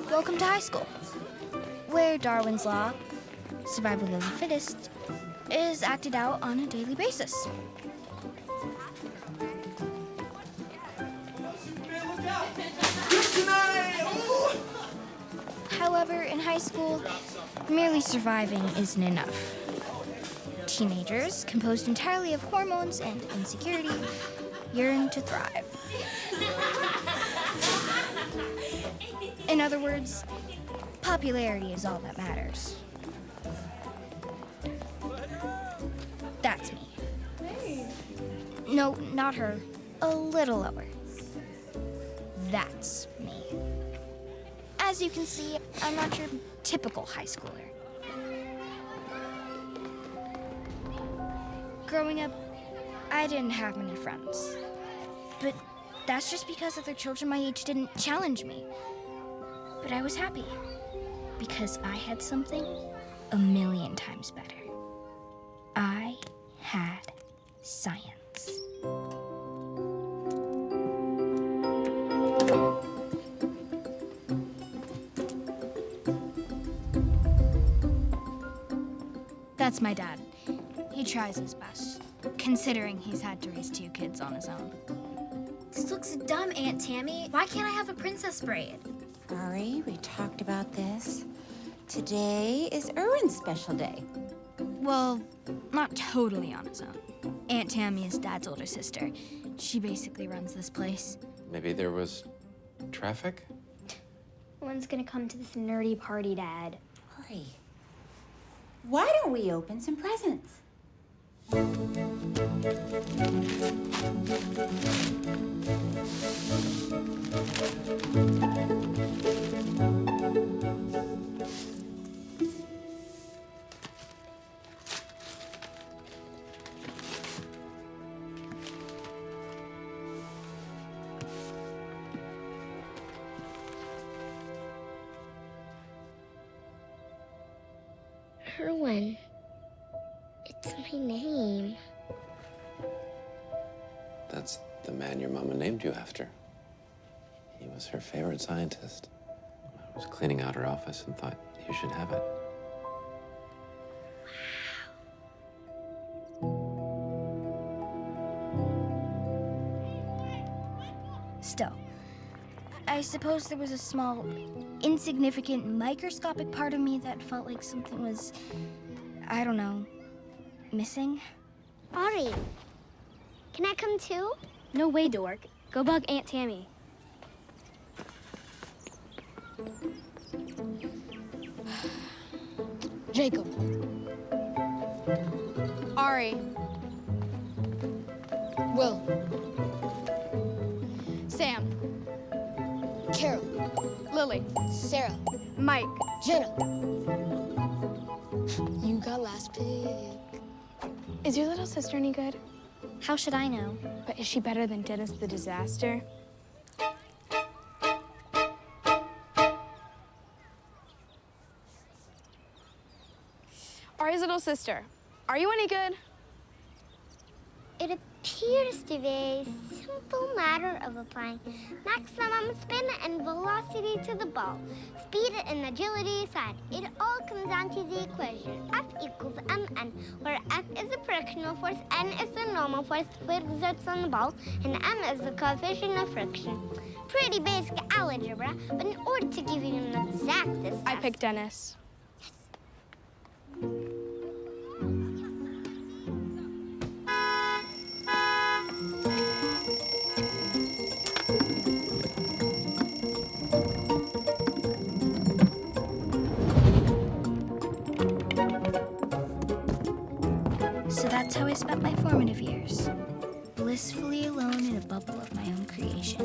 Welcome to high school, where Darwin's Law, survival of the fittest, is acted out on a daily basis. However, in high school, merely surviving isn't enough. Teenagers, composed entirely of hormones and insecurity, yearn to thrive. In other words, popularity is all that matters. That's me. No, not her. A little lower. That's me. As you can see, I'm not your typical high schooler. Growing up, I didn't have many friends. But that's just because other children my age didn't challenge me. But I was happy, because I had something 1,000,000 times better. I had science. That's my dad. He tries his best, considering he's had to raise 2 kids on his own. This looks dumb, Aunt Tammy. Why can't I have a princess braid? Sorry, we talked about this. Today is Erwin's special day. Well, not totally on his own. Aunt Tammy is Dad's older sister. She basically runs this place. Maybe there was traffic? When's gonna come to this nerdy party, Dad? Hurry. Why don't we open some presents? Erwin. It's my name. That's the man your mama named you after. He was her favorite scientist. I was cleaning out her office and thought you should have it. Still, I suppose there was a small, insignificant, microscopic part of me that felt like something was, I don't know, missing. Ari, can I come too? No way, dork. Go bug Aunt Tammy. Jacob. Ari. Will. Sam. Carol. Lily. Sarah. Mike. Jenna. You got last pick. Is your little sister any good? How should I know? But is she better than Dennis the Disaster? Ari's little sister, are you any good? It appears to be a simple matter of applying maximum spin and velocity to the ball. Speed and agility aside, it all comes down to the equation F equals mn, where F is the frictional force, n is the normal force it exerts on the ball, and m is the coefficient of friction. Pretty basic algebra, but in order to give you an exact distance... I picked Dennis. So that's how I spent my formative years, blissfully alone in a bubble of my own creation.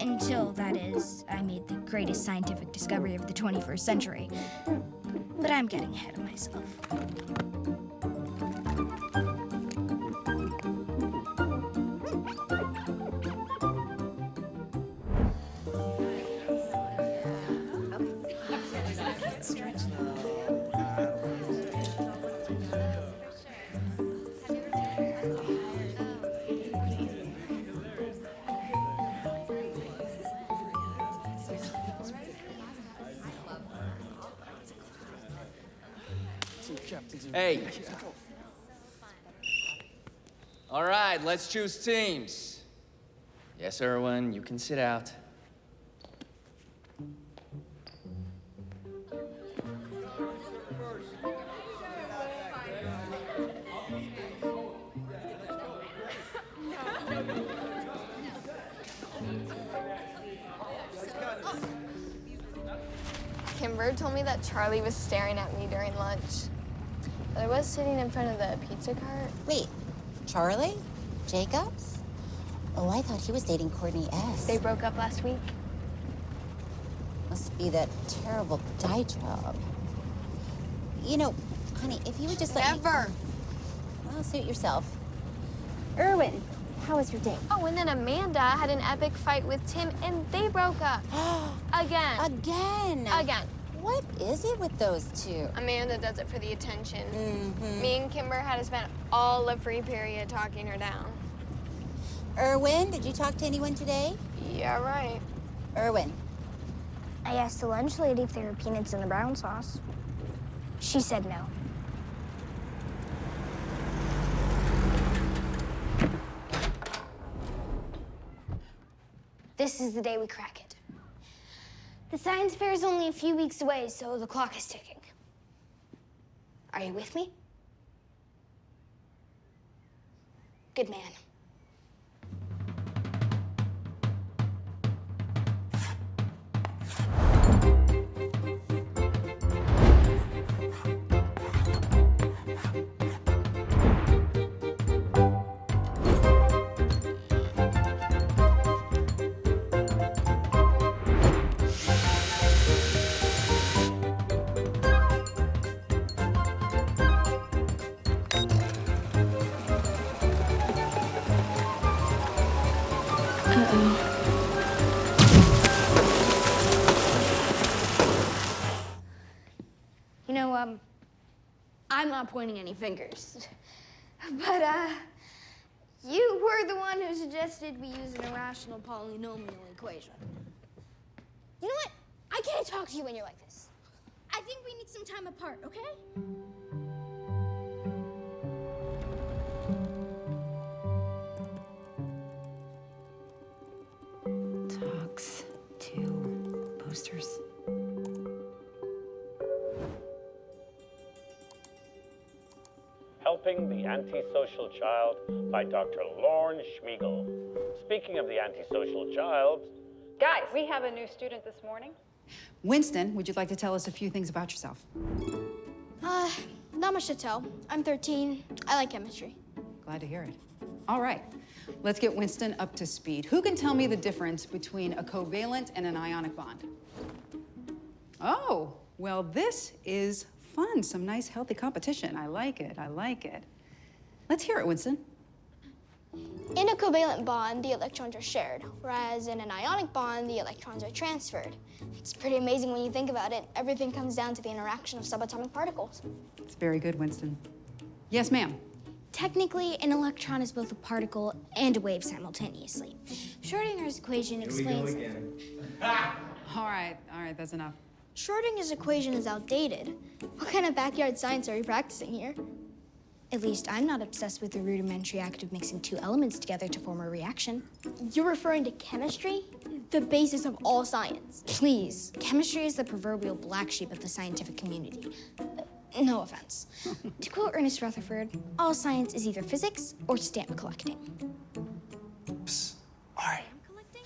Until, that is, I made the greatest scientific discovery of the 21st century. But I'm getting ahead of myself. Hey. All right, let's choose teams. Yes, Erwin, you can sit out. Kimber told me that Charlie was staring at me during lunch. But I was sitting in front of the pizza cart. Wait, Charlie? Jacobs? Oh, I thought he was dating Courtney S. They broke up last week. Must be that terrible dye job. You know, honey, if you would just let me... Never. Well, suit yourself. Erwin, how was your date? Oh, and then Amanda had an epic fight with Tim, and they broke up. Again. Again? Again. What is it with those two? Amanda does it for the attention. Mm-hmm. Me and Kimber had to spend all the free period talking her down. Erwin, did you talk to anyone today? Yeah, right. Erwin. I asked the lunch lady if there were peanuts in the brown sauce. She said no. This is the day we crack it. The science fair is only a few weeks away, so the clock is ticking. Are you with me? Good man. You know, I'm not pointing any fingers. But, you were the one who suggested we use an irrational polynomial equation. You know what? I can't talk to you when you're like this. I think we need some time apart, okay? Talks to posters. Helping the Antisocial Child by Dr. Lorne Schmiegel. Speaking of the antisocial child... Guys, we have a new student this morning. Winston, would you like to tell us a few things about yourself? Not much to tell. I'm 13. I like chemistry. Glad to hear it. All right, let's get Winston up to speed. Who can tell me the difference between a covalent and an ionic bond? Oh, well, this is fun. Some nice, healthy competition. I like it. I like it. Let's hear it, Winston. In a covalent bond, the electrons are shared, whereas in an ionic bond, the electrons are transferred. It's pretty amazing when you think about it. Everything comes down to the interaction of subatomic particles. It's very good, Winston. Yes, ma'am. Technically, an electron is both a particle and a wave simultaneously. Schrödinger's equation explains... All right, that's enough. Schrödinger's equation is outdated. What kind of backyard science are we practicing here? At least I'm not obsessed with the rudimentary act of mixing two elements together to form a reaction. You're referring to chemistry? The basis of all science. Please, chemistry is the proverbial black sheep of the scientific community. No offense. To quote Ernest Rutherford, all science is either physics or stamp collecting. Psst. All right. Collecting?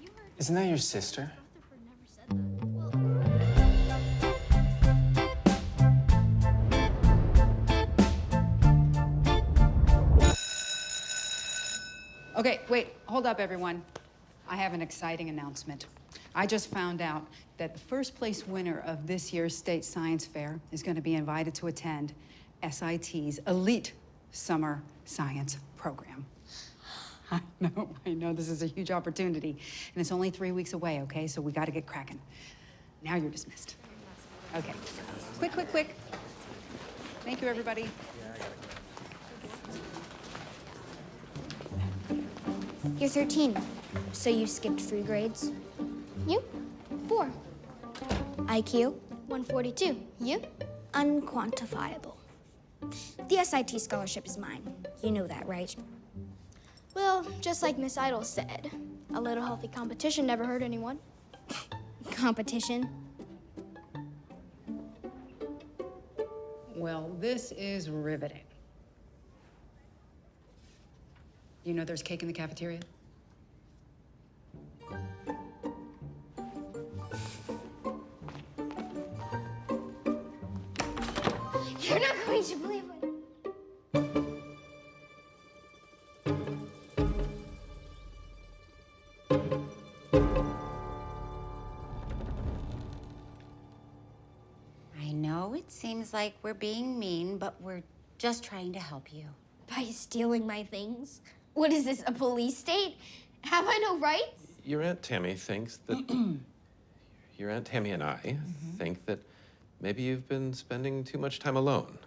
You heard Isn't that your sister? Okay, wait, hold up, everyone. I have an exciting announcement. I just found out that the first place winner of this year's state science fair is going to be invited to attend SIT's elite summer science program. I know, this is a huge opportunity, and it's only 3 weeks away, okay? So we got to get cracking. Now you're dismissed. Okay, quick. Thank you, everybody. You're 13, so you skipped 3 grades. You? 4. IQ? 142. You? Unquantifiable. The SIT scholarship is mine. You know that, right? Well, just like Miss Idol said, a little healthy competition never hurt anyone. Competition? Well, this is riveting. You know there's cake in the cafeteria? You're not going to believe it. I know it seems like we're being mean, but we're just trying to help you. By stealing my things? What is this, a police state? Have I no rights? Your Aunt Tammy thinks that... Your Aunt Tammy and I think that maybe you've been spending too much time alone.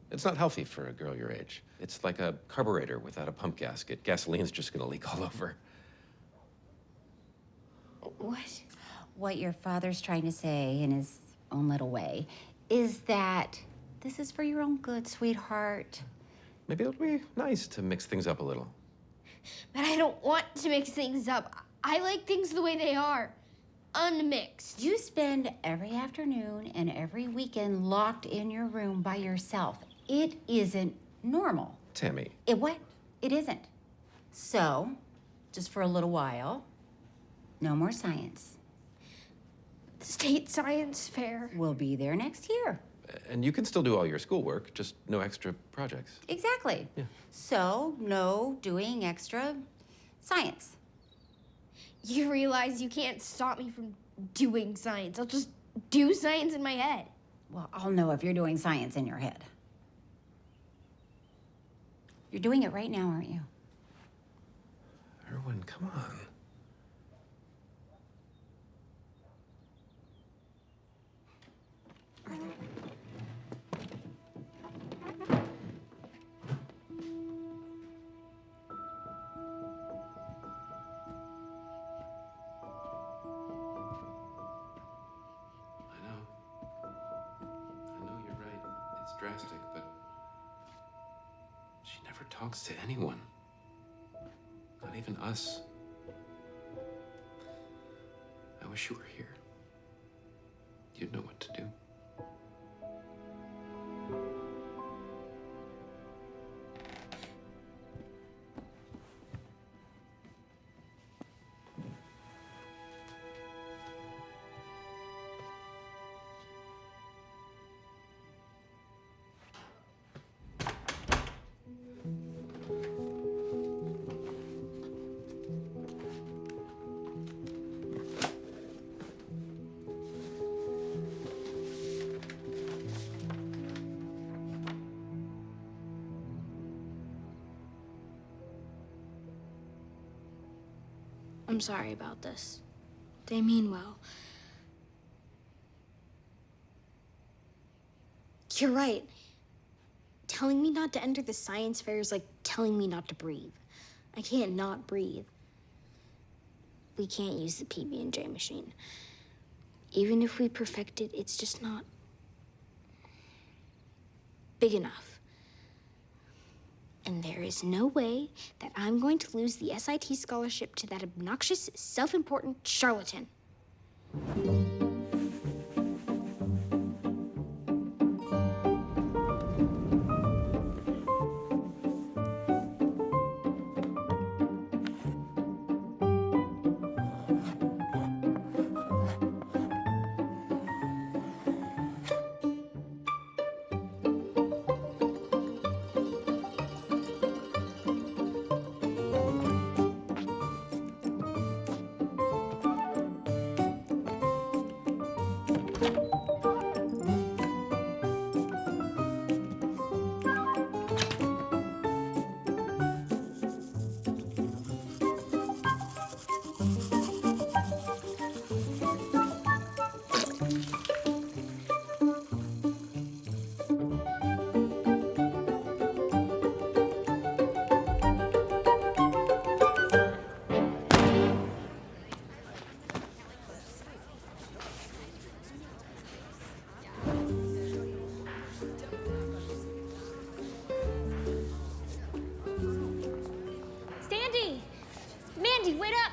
It's not healthy for a girl your age. It's like a carburetor without a pump gasket. Gasoline's just gonna leak all over. What? What your father's trying to say in his own little way is that this is for your own good, sweetheart. Maybe it'll be nice to mix things up a little. But I don't want to mix things up. I like things the way they are, unmixed. You spend every afternoon and every weekend locked in your room by yourself. It isn't normal. Tammy. What? It isn't. So, just for a little while, no more science. The state science fair. We'll be there next year. And you can still do all your schoolwork, just no extra projects. Exactly. Yeah. So, no doing extra science. You realize you can't stop me from doing science. I'll just do science in my head. Well, I'll know if you're doing science in your head. You're doing it right now, aren't you? Erwin, come on. Drastic, but she never talks to anyone. Not even us. I wish you were here. You'd know what to do. I'm sorry about this. They mean well. You're right. Telling me not to enter the science fair is like telling me not to breathe. I can't not breathe. We can't use the PB&J machine. Even if we perfect it, it's just not big enough. And there is no way that I'm going to lose the SIT scholarship to that obnoxious, self-important charlatan. Sandy! Mandy, wait up!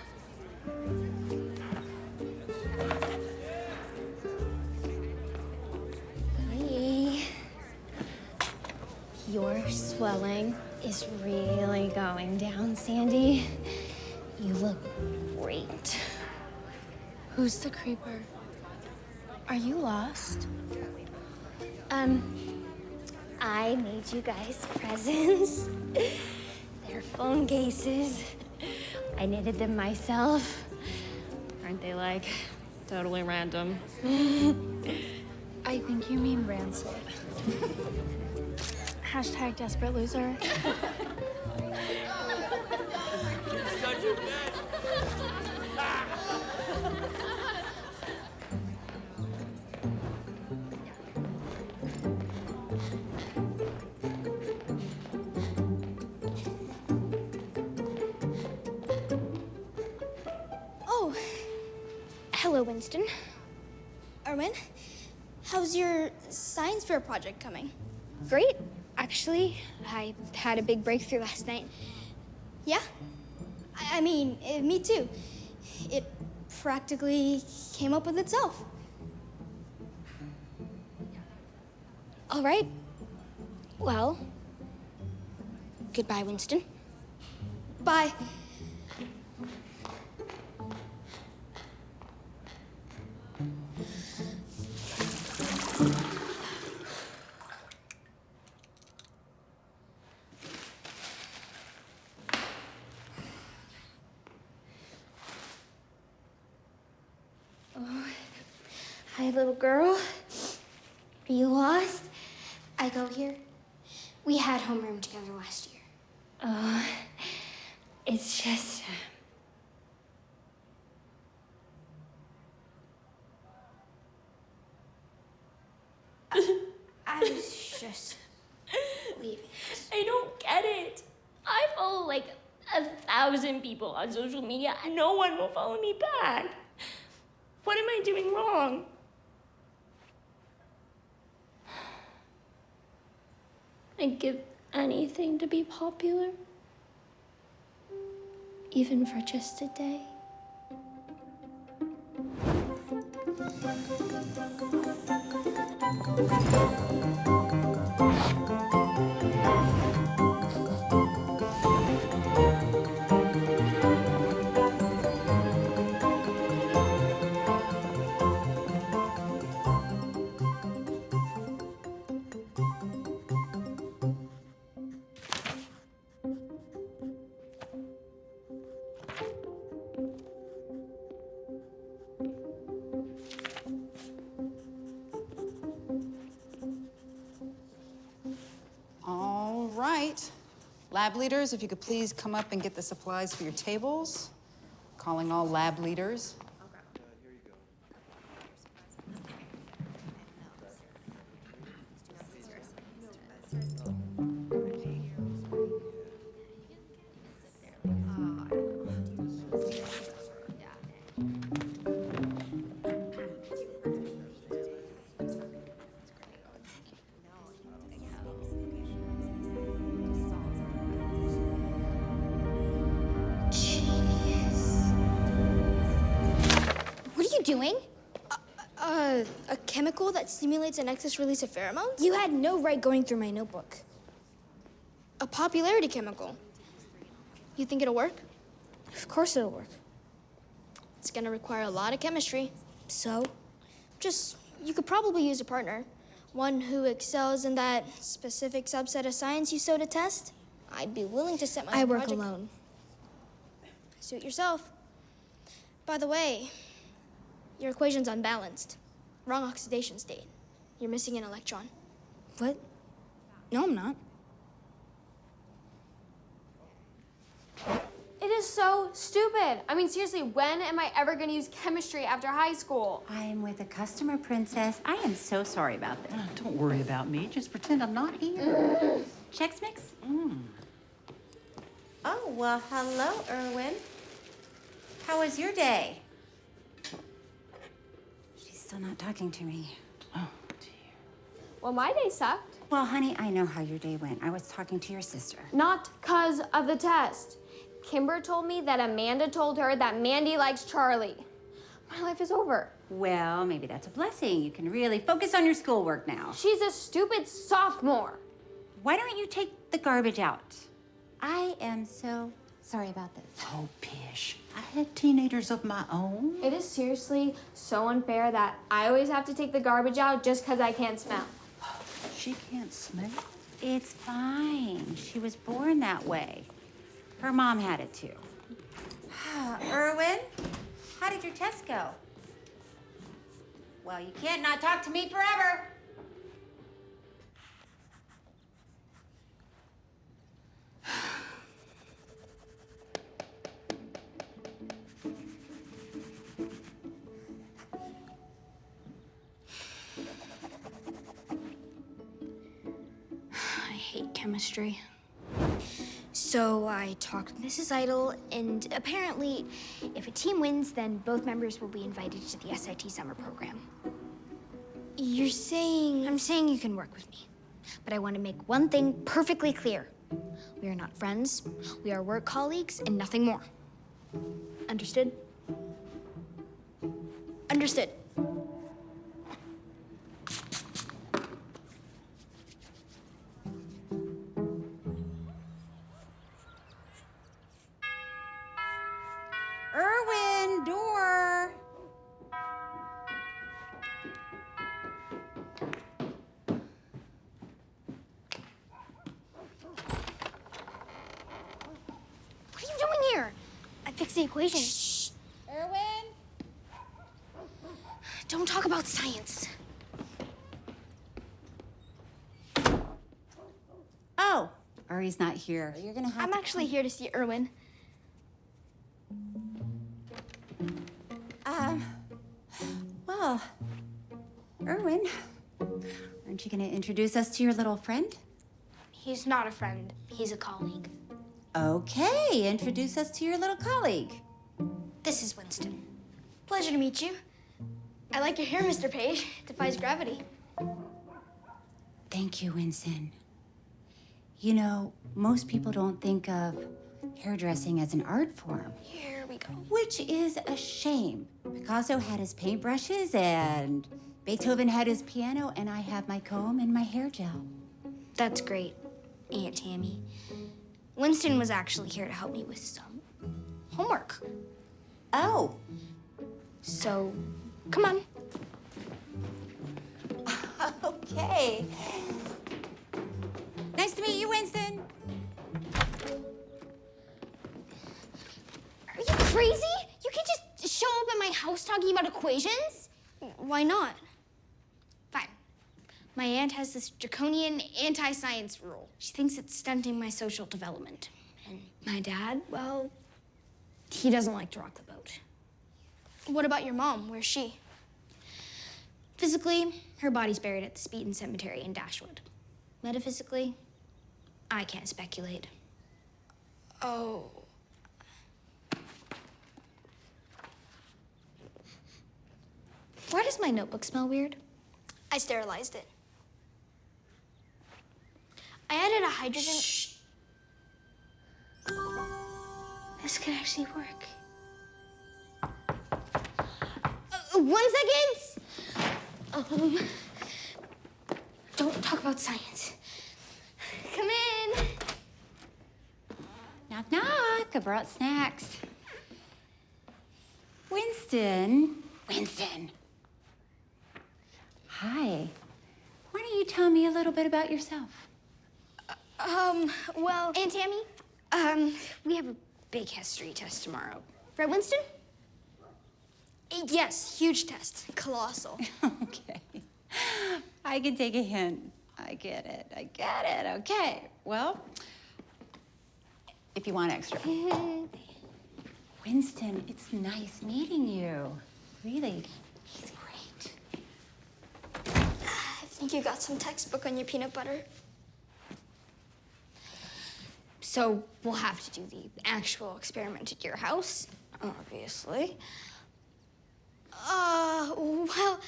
Hey. Your swelling is really going down, Sandy. You look great. Who's the creeper? Are you lost? I made you guys presents. They're phone cases. I knitted them myself. Aren't they, like, totally random? I think you mean rancid. Hashtag desperate loser. Oh, hello, Winston. Erwin, how's your science fair project coming? Great, actually. I had a big breakthrough last night. Yeah? I mean, me too. It practically came up with itself. All right. Well, goodbye, Winston. Bye. Hi, little girl. Are you lost? I go here. We had homeroom together last year. Oh, it's just... I was just leaving. I don't get it. I follow like 1,000 people on social media and no one will follow me back. What am I doing wrong? I'd give anything to be popular. Even for just a day. All right. Lab leaders, if you could please come up and get the supplies for your tables. Calling all lab leaders. What are you doing? A chemical that stimulates an excess release of pheromones? You had no right going through my notebook. A popularity chemical. You think it'll work? Of course it'll work. It's gonna require a lot of chemistry. So? You could probably use a partner. One who excels in that specific subset of science you so detest. I'd be willing to set my own project. I work alone. Suit yourself. By the way, your equation's unbalanced. Wrong oxidation state. You're missing an electron. What? No, I'm not. It is so stupid. I mean, seriously, when am I ever going to use chemistry after high school? I am with a customer, Princess. I am so sorry about this. Don't worry about me. Just pretend I'm not here. Chex Mix? Oh, well, hello, Erwin. How was your day? She's still not talking to me. Oh, dear. Well, my day sucked. Well, honey, I know how your day went. I was talking to your sister. Not because of the test. Kimber told me that Amanda told her that Mandy likes Charlie. My life is over. Well, maybe that's a blessing. You can really focus on your schoolwork now. She's a stupid sophomore. Why don't you take the garbage out? I am so sorry about this. Oh, pish. I had teenagers of my own. It is seriously so unfair that I always have to take the garbage out just because I can't smell. She can't smell. It's fine. She was born that way. Her mom had it too. Erwin, how did your test go? Well, you can't not talk to me forever. I hate chemistry. So I talked with Mrs. Idle, and apparently, if a team wins, then both members will be invited to the SIT summer program. You're saying... I'm saying you can work with me. But I want to make one thing perfectly clear. We are not friends, we are work colleagues, and nothing more. Understood? Understood. Erwin, door. What are you doing here? I fixed the equation. Shh. Erwin? Don't talk about science. Oh, Ari's not here. You're gonna have I'm to actually here to see Erwin. Well, Erwin, aren't you gonna introduce us to your little friend? He's not a friend. He's a colleague. Okay, introduce us to your little colleague. This is Winston. Pleasure to meet you. I like your hair, Mr. Page. It defies gravity. Thank you, Winston. You know, most people don't think of hairdressing as an art form. Here we go. Which is a shame. Picasso had his paintbrushes and Beethoven had his piano, and I have my comb and my hair gel. That's great, Aunt Tammy. Winston was actually here to help me with some homework. Oh. So, come on. Okay. Nice to meet you, Winston. Are you crazy? You can't just show up at my house talking about equations. Why not? Fine. My aunt has this draconian anti-science rule. She thinks it's stunting my social development. And my dad, well, he doesn't like to rock the boat. What about your mom? Where's she? Physically, her body's buried at the Speeton Cemetery in Dashwood. Metaphysically, I can't speculate. Oh. Why does my notebook smell weird? I sterilized it. I added a hydrogen... Shh. This could actually work. 1 second! Don't talk about science. Come in. Knock, knock. I brought snacks. Winston. Winston. Hi. Why don't you tell me a little bit about yourself? Well, Aunt Tammy, we have a big history test tomorrow. Right, Winston? Yes, huge test. Colossal. Okay. I can take a hint. I get it. Okay. Well, if you want extra. Winston, it's nice meeting you. Really, he's great. I think you got some textbook on your peanut butter. So we'll have to do the actual experiment at your house, obviously. Well,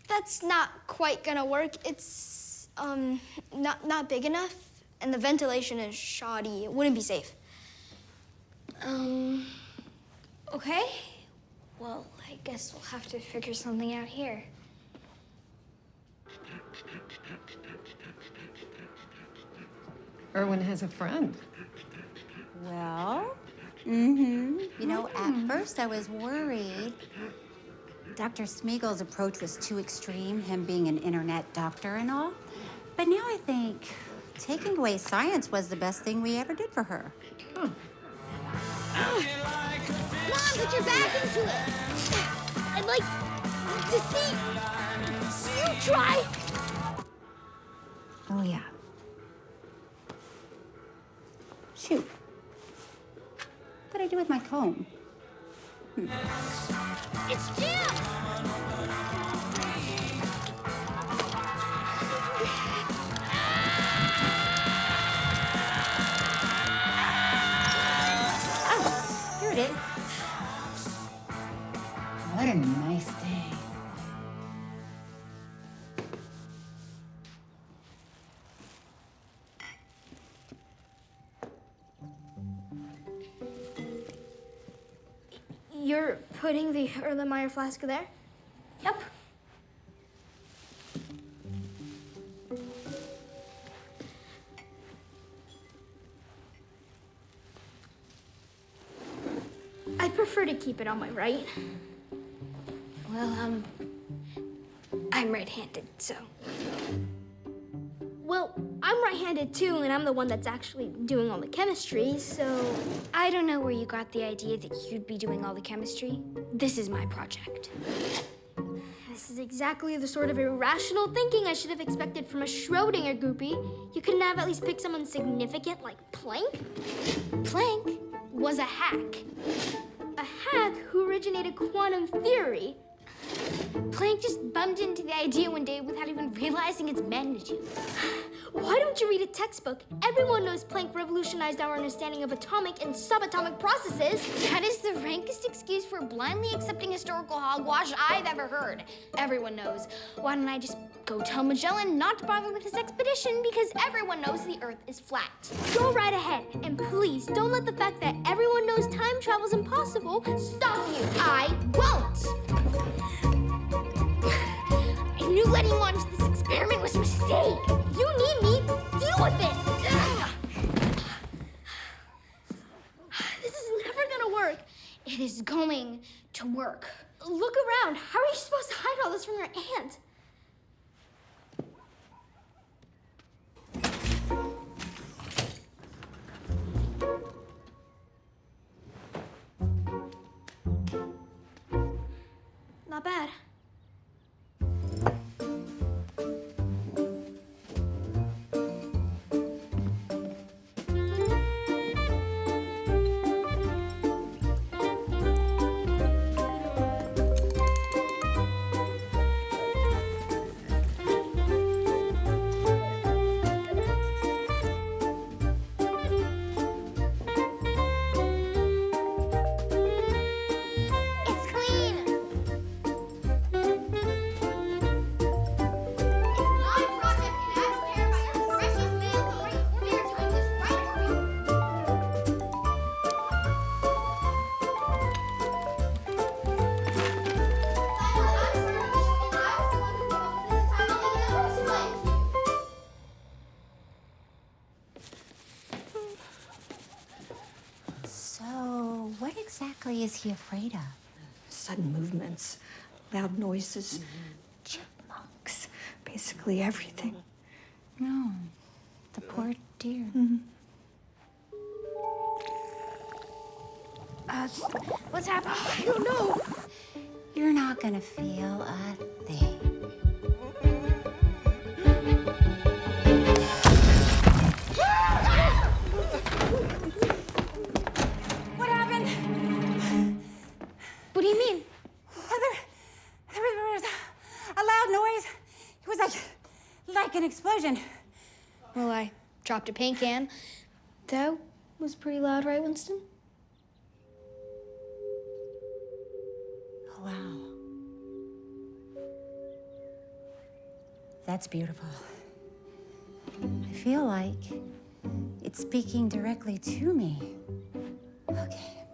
that's not quite gonna work. It's, not big enough, and the ventilation is shoddy. It wouldn't be safe. Okay. Well, I guess we'll have to figure something out here. Erwin has a friend. Well, you know, at first I was worried. Dr. Smiegel's approach was too extreme, him being an internet doctor and all. But now I think taking away science was the best thing we ever did for her. Mom, put your back into it. I'd like to see you try. Oh, yeah. Shoot. What'd I do with my comb? It's Jim! Oh, here it is. What a nice day. You're putting the Erlenmeyer flask there? Yep. I'd prefer to keep it on my right. Well, I'm right-handed, so. Well, I'm right-handed too, and I'm the one that's actually doing all the chemistry, so I don't know where you got the idea that you'd be doing all the chemistry. This is my project. This is exactly the sort of irrational thinking I should have expected from a Schrodinger groupie. You couldn't have at least picked someone significant like Planck? Planck was a hack. A hack who originated quantum theory. Planck just bumped into the idea one day without even realizing its magnitude. Why don't you read a textbook? Everyone knows Planck revolutionized our understanding of atomic and subatomic processes. That is the rankest excuse for blindly accepting historical hogwash I've ever heard. Everyone knows. Why don't I just go tell Magellan not to bother with his expedition because everyone knows the Earth is flat. Go right ahead, and please don't let the fact that everyone knows time travel's impossible stop you. I won't! I knew letting you on to this experiment was a mistake. You need me. Deal with it. This is never gonna work. It is going to work. Look around. How are you supposed to hide all this from your aunt? Not bad. What exactly is he afraid of? Sudden movements, loud noises, chipmunks, basically everything. No, the poor dear. What's happening? I don't know. You're not gonna feel a thing. What happened? What do you mean? There was a loud noise. It was like an explosion. Well, I dropped a paint can. That was pretty loud, right, Winston? Oh, wow. That's beautiful. I feel like it's speaking directly to me. Okay,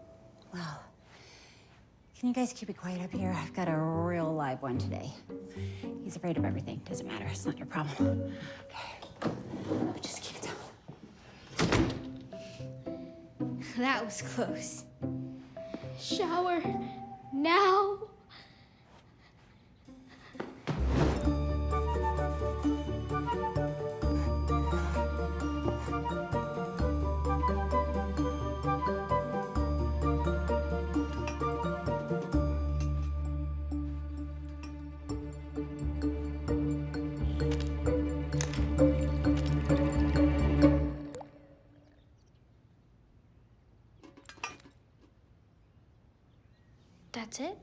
well, can you guys keep it quiet up here? I've got a real live one today. He's afraid of everything. Doesn't matter. It's not your problem. Okay. Just keep it down. That was close. Shower now. That's it?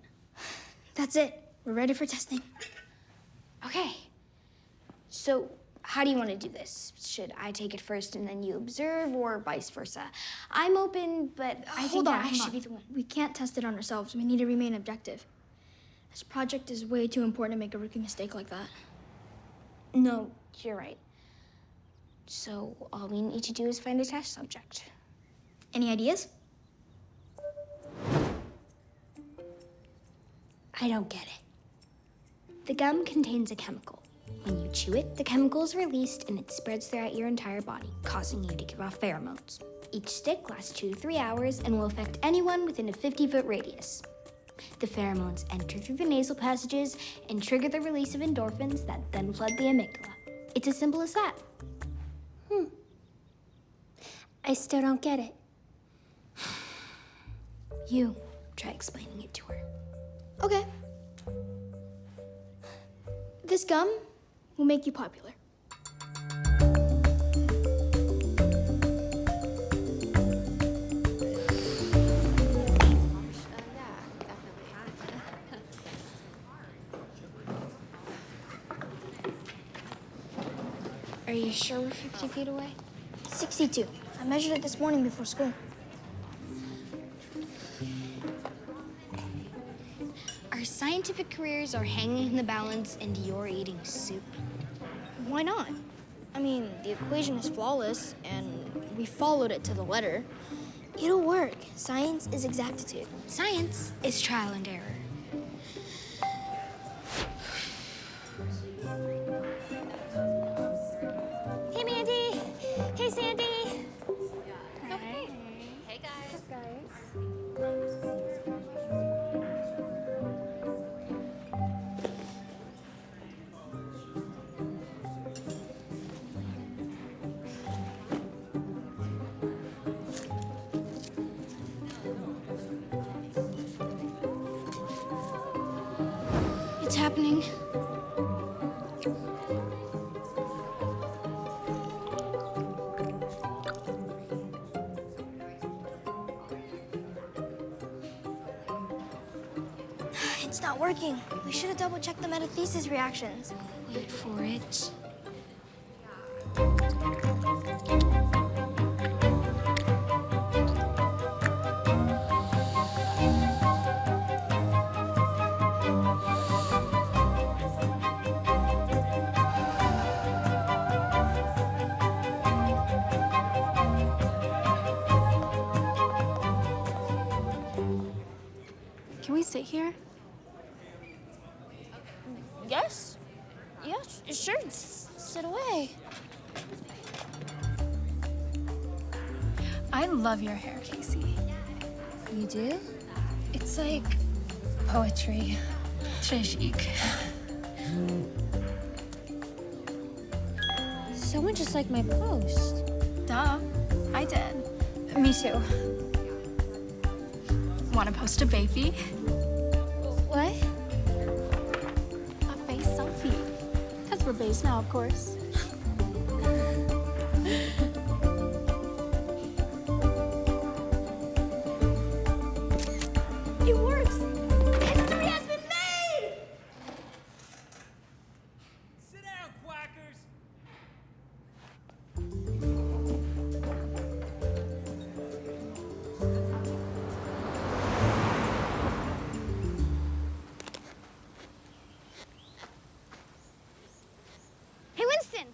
That's it. We're ready for testing. Okay. So, how do you want to do this? Should I take it first and then you observe, or vice versa? I'm open, but I think I should be the one. We can't test it on ourselves. We need to remain objective. This project is way too important to make a rookie mistake like that. No, you're right. So, all we need to do is find a test subject. Any ideas? I don't get it. The gum contains a chemical. When you chew it, the chemical is released and it spreads throughout your entire body, causing you to give off pheromones. Each stick lasts 2 to 3 hours and will affect anyone within a 50-foot radius. The pheromones enter through the nasal passages and trigger the release of endorphins that then flood the amygdala. It's as simple as that. I still don't get it. You try explaining it to her. Okay. This gum will make you popular. Are you sure we're 50 feet away? 62. I measured it this morning before school. Our scientific careers are hanging in the balance and you're eating soup. Why not? I mean, the equation is flawless and we followed it to the letter. It'll work. Science is exactitude. Science is trial and error. Hey, Mandy. Hey, Sandy. Hey. Hey, guys. It's happening. It's not working. We should have double-checked the metathesis reactions. Wait for it. Can we sit here? Yes? Yes, sure. Sit away. I love your hair, Casey. You do? It's like poetry. Très chic. Someone just liked my post. Duh, I did. Me too. Want to post a baby? What? We're base now, of course. It works! History has been made! Sit down, quackers! Hey, Winston!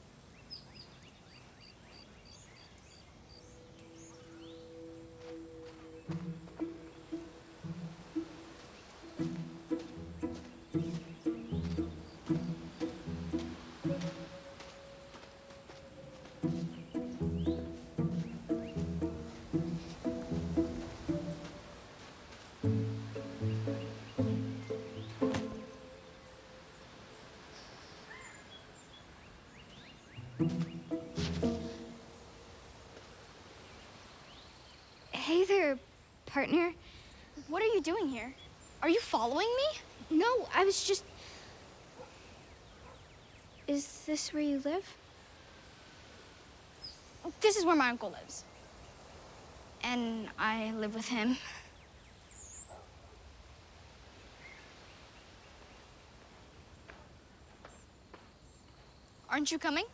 Hey there, partner. What are you doing here? Are you following me? No, I was just... Is this where you live? This is where my uncle lives. And I live with him. Aren't you coming?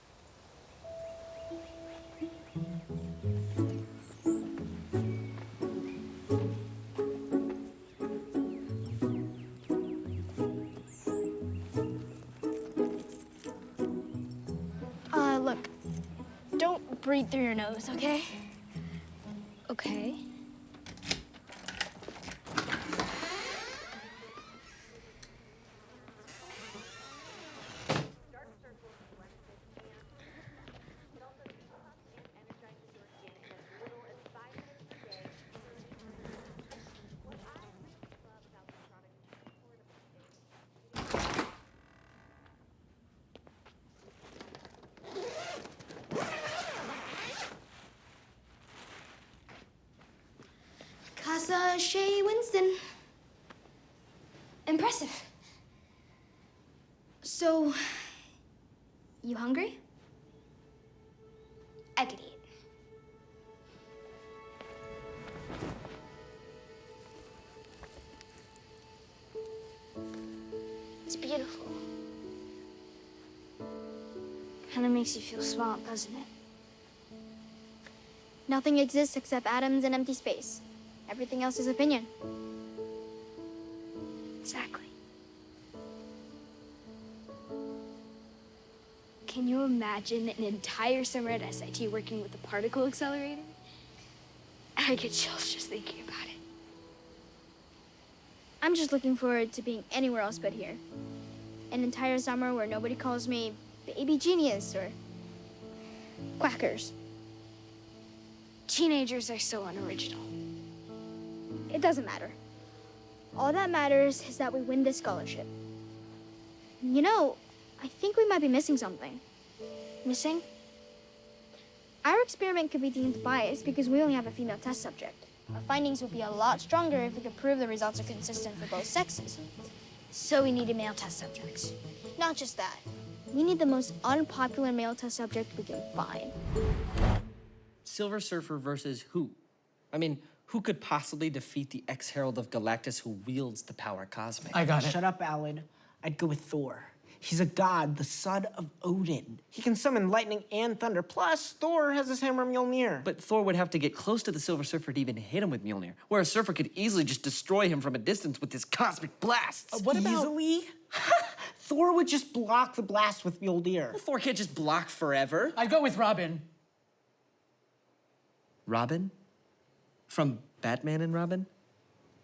Look, don't breathe through your nose, okay? Okay. Shay Winston. Impressive. So, you hungry? I could eat. It's beautiful. Kind of makes you feel small, doesn't it? Nothing exists except atoms and empty space. Everything else is opinion. Exactly. Can you imagine an entire summer at SIT working with a particle accelerator? I get chills just thinking about it. I'm just looking forward to being anywhere else but here. An entire summer where nobody calls me baby genius or quackers. Teenagers are so unoriginal. It doesn't matter. All that matters is that we win this scholarship. You know, I think we might be missing something. Missing? Our experiment could be deemed biased because we only have a female test subject. Our findings would be a lot stronger if we could prove the results are consistent for both sexes. So we need a male test subject. Not just that. We need the most unpopular male test subject we can find. Silver Surfer versus who? I mean, who could possibly defeat the ex-herald of Galactus who wields the power cosmic? I got it. Shut up, Alan. I'd go with Thor. He's a god, the son of Odin. He can summon lightning and thunder. Plus, Thor has his hammer Mjolnir. But Thor would have to get close to the Silver Surfer to even hit him with Mjolnir, whereas Surfer could easily just destroy him from a distance with his cosmic blasts. What about... Easily? Thor would just block the blast with Mjolnir. Well, Thor can't just block forever. I'd go with Robin. Robin? From Batman and Robin?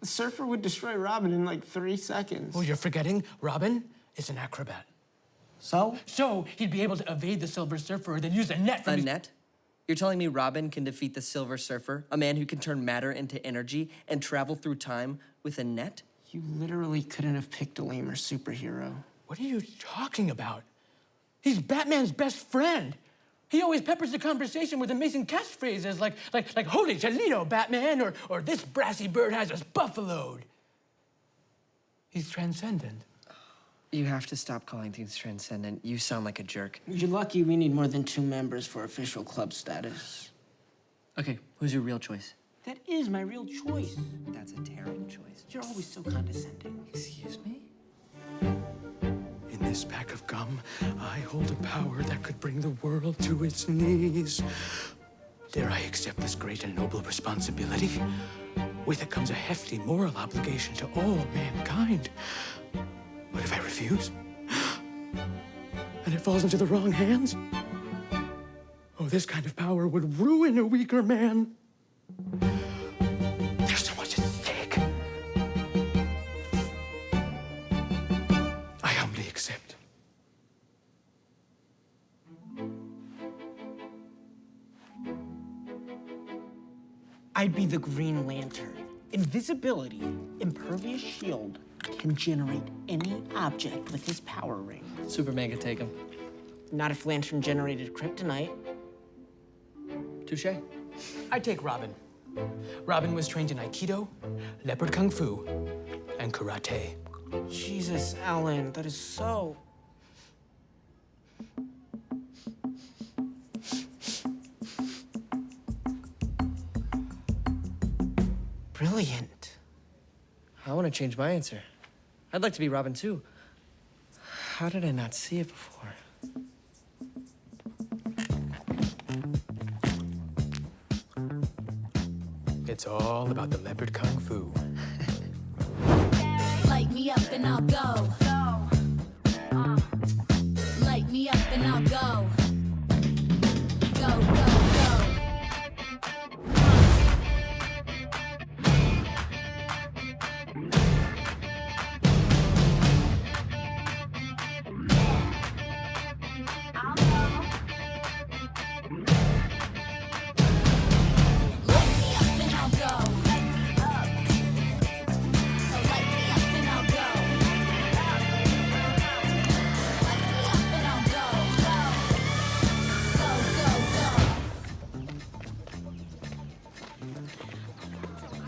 The Surfer would destroy Robin in like 3 seconds. Oh, you're forgetting? Robin is an acrobat. So? So he'd be able to evade the Silver Surfer, then use a net from A net? You're telling me Robin can defeat the Silver Surfer, a man who can turn matter into energy and travel through time with a net? You literally couldn't have picked a lamer superhero. What are you talking about? He's Batman's best friend. He always peppers the conversation with amazing catchphrases like "Holy Toledo, Batman," or "This brassy bird has us buffaloed." He's transcendent. You have to stop calling things transcendent. You sound like a jerk. You're lucky we need more than 2 members for official club status. Okay, who's your real choice? That is my real choice. That's a terrible choice. You're always so condescending. Excuse me? In this pack of gum, I hold a power that could bring the world to its knees. Dare I accept this great and noble responsibility? With it comes a hefty moral obligation to all mankind. What if I refuse? And it falls into the wrong hands? Oh, this kind of power would ruin a weaker man. There's so much at stake. I humbly accept. I'd be the Green Lantern. Invisibility, impervious shield, can generate any object with his power ring. Superman could take him. Not if Lantern generated kryptonite. Touche. I'd take Robin. Robin was trained in Aikido, leopard kung fu, and karate. Jesus, Alan, that is so... brilliant. I want to change my answer. I'd like to be Robin, too. How did I not see it before? It's all about the leopard kung fu. Light me up and I'll go. Light me up and I'll go. Go, go, go.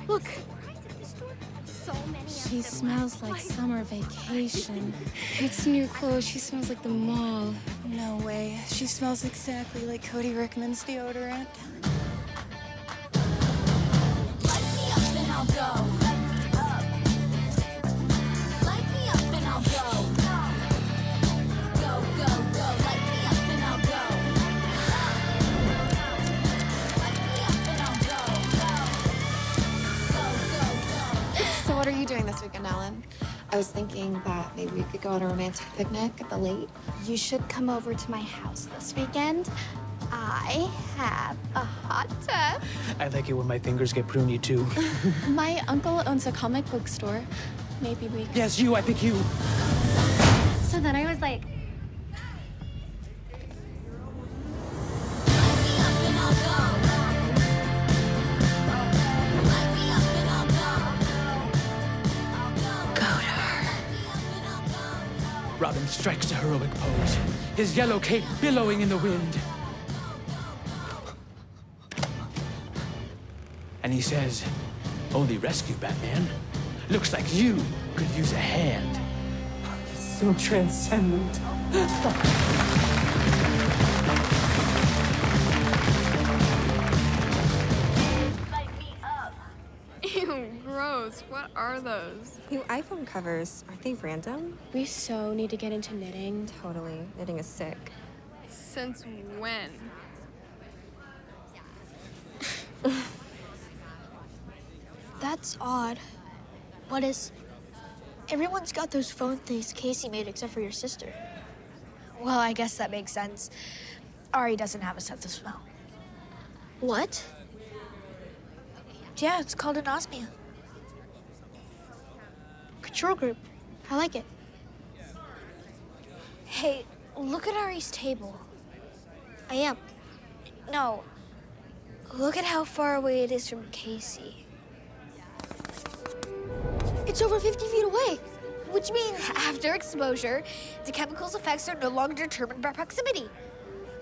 Look. She smells like summer vacation. It's new clothes. She smells like the mall. No way. She smells exactly like Cody Rickman's deodorant. Light me up and I'll go. Light me up and I'll go. Go, go, go. Light me up and I'll go. Light me up and I'll go. Go, go, go. So what are you doing this weekend, Ellen? I was thinking that maybe we could go on a romantic picnic at the lake. You should come over to my house this weekend. I have a hot tub. I like it when my fingers get pruny, too. My uncle owns a comic book store. Maybe we could... Yes, you, I pick you. So then I was like, Robin strikes a heroic pose, his yellow cape billowing in the wind. And he says, "Only rescue, Batman. Looks like you could use a hand." So transcendent. Ew, gross. What are those? New iPhone covers. Aren't they random? We so need to get into knitting. Totally. Knitting is sick. Since when? That's odd. What is... Everyone's got those phone things Casey made except for your sister. Well, I guess that makes sense. Ari doesn't have a sense of smell. What? Yeah, it's called anosmia. Control group. I like it. Hey, look at Ari's table. I am. No. Look at how far away it is from Casey. It's over 50 feet away, which means after exposure, the chemical's effects are no longer determined by proximity.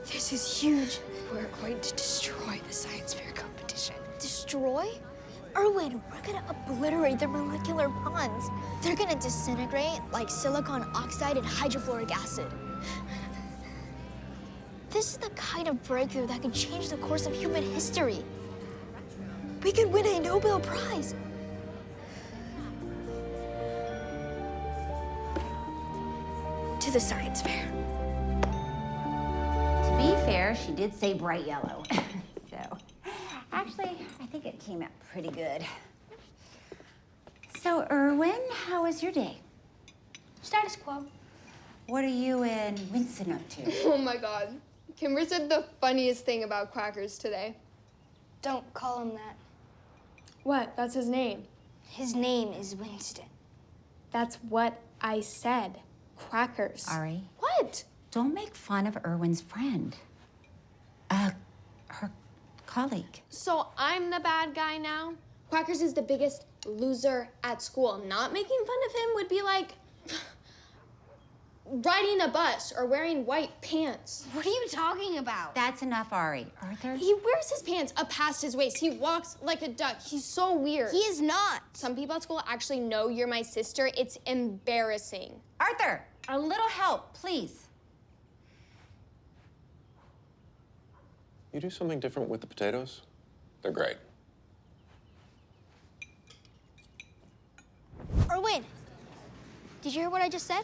This is huge. We're going to destroy the science fair competition. Destroy? Erwin, we're gonna obliterate their molecular bonds. They're gonna disintegrate like silicon oxide and hydrofluoric acid. This is the kind of breakthrough that could change the course of human history. We could win a Nobel Prize. To the science fair. To be fair, she did say bright yellow. So, actually, I think it came out pretty good. So, Erwin, how was your day? Status quo. What are you and Winston up to? Oh my God. Kimber said the funniest thing about Quackers today. Don't call him that. What? That's his name. His name is Winston. That's what I said. Quackers. Ari, What? don't make fun of Erwin's friend. Her colleague. So I'm the bad guy now? Quackers is the biggest loser at school. Not making fun of him would be like riding a bus or wearing white pants. What are you talking about? That's enough, Ari. Arthur? He wears his pants up past his waist. He walks like a duck. He's so weird. He is not. Some people at school actually know you're my sister. It's embarrassing. Arthur, a little help, please. You do something different with the potatoes? They're great. Erwin, did you hear what I just said?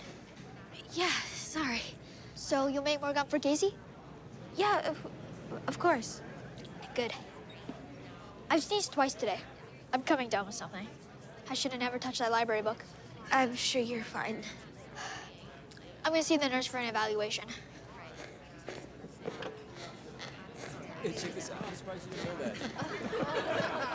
Yeah, sorry. So you'll make more gum for Casey? Yeah, of course. Good. I've sneezed twice today. I'm coming down with something. I should have never touched that library book. I'm sure you're fine. I'm gonna see the nurse for an evaluation. Hey, check this out. I'm surprised you didn't know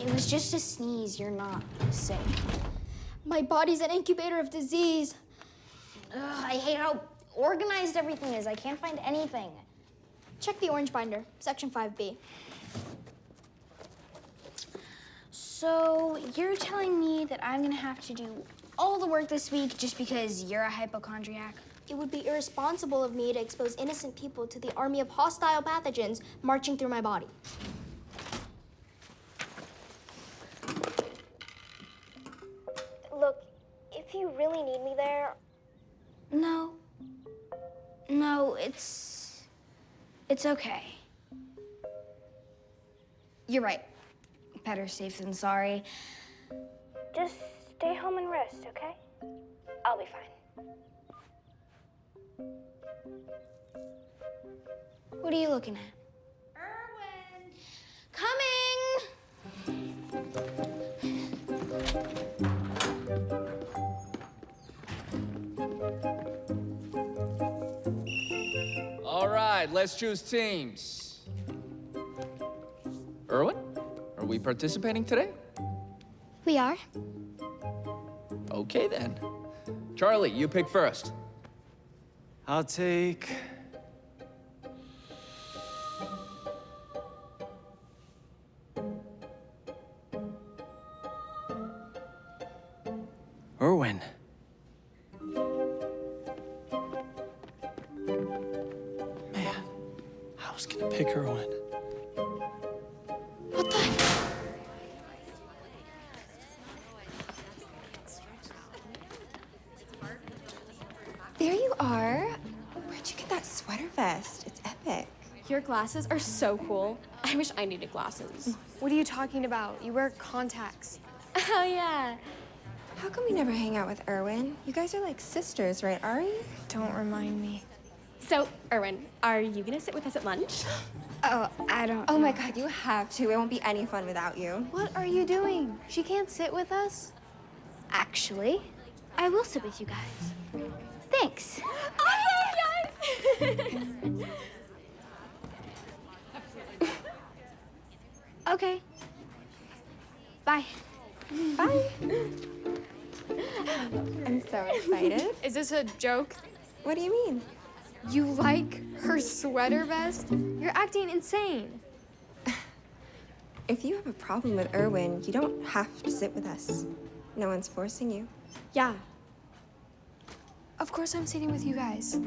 It was just a sneeze. You're not sick. My body's an incubator of disease. Ugh, I hate how organized everything is. I can't find anything. Check the orange binder, section 5B. So you're telling me that I'm gonna have to do all the work this week just because you're a hypochondriac? It would be irresponsible of me to expose innocent people to the army of hostile pathogens marching through my body. Look, if you really need me there... No. No, it's okay. You're right. Better safe than sorry. Just stay home and rest, okay? I'll be fine. What are you looking at? Erwin! All right, let's choose teams. Erwin, are we participating today? We are. Okay, then. Charlie, you pick first. I'll take... Erwin. Man, I was gonna pick Erwin. What the? There you are. Where'd you get that sweater vest? It's epic. Your glasses are so cool. I wish I needed glasses. What are you talking about? You wear contacts. Oh, yeah. How come we never hang out with Erwin? You guys are like sisters, right, Ari? Don't remind me. So, Erwin, are you gonna sit with us at lunch? Oh, I don't Oh my God, you have to. It won't be any fun without you. What are you doing? She can't sit with us? Actually, I will sit with you guys. Thanks. Awesome, Okay. Bye. Bye. I'm so excited. Is this a joke? What do you mean? You like her sweater vest? You're acting insane. If you have a problem with Erwin, you don't have to sit with us. No one's forcing you. Yeah. Of course I'm sitting with you guys.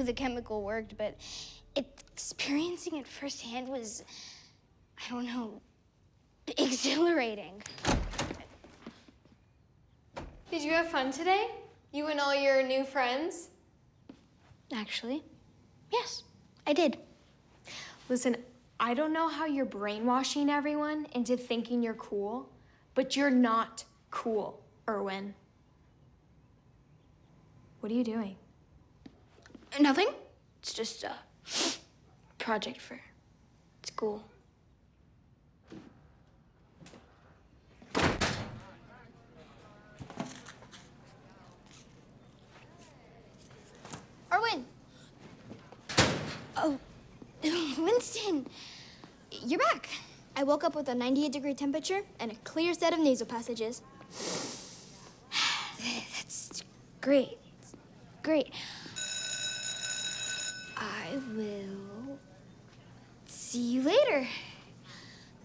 The chemical worked, but experiencing it firsthand was, I don't know, exhilarating. Did you have fun today? You and all your new friends? Actually, yes, I did. Listen, I don't know how you're brainwashing everyone into thinking you're cool, but you're not cool, Erwin. What are you doing? Nothing. It's just a project for school. Erwin! Oh, Winston! You're back. I woke up with a 98-degree temperature and a clear set of nasal passages. That's great. Great. I will see you later.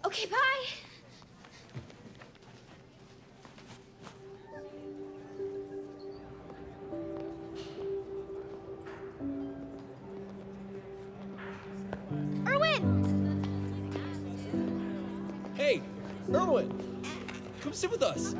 Okay, bye. Erwin! Hey, Erwin, come sit with us.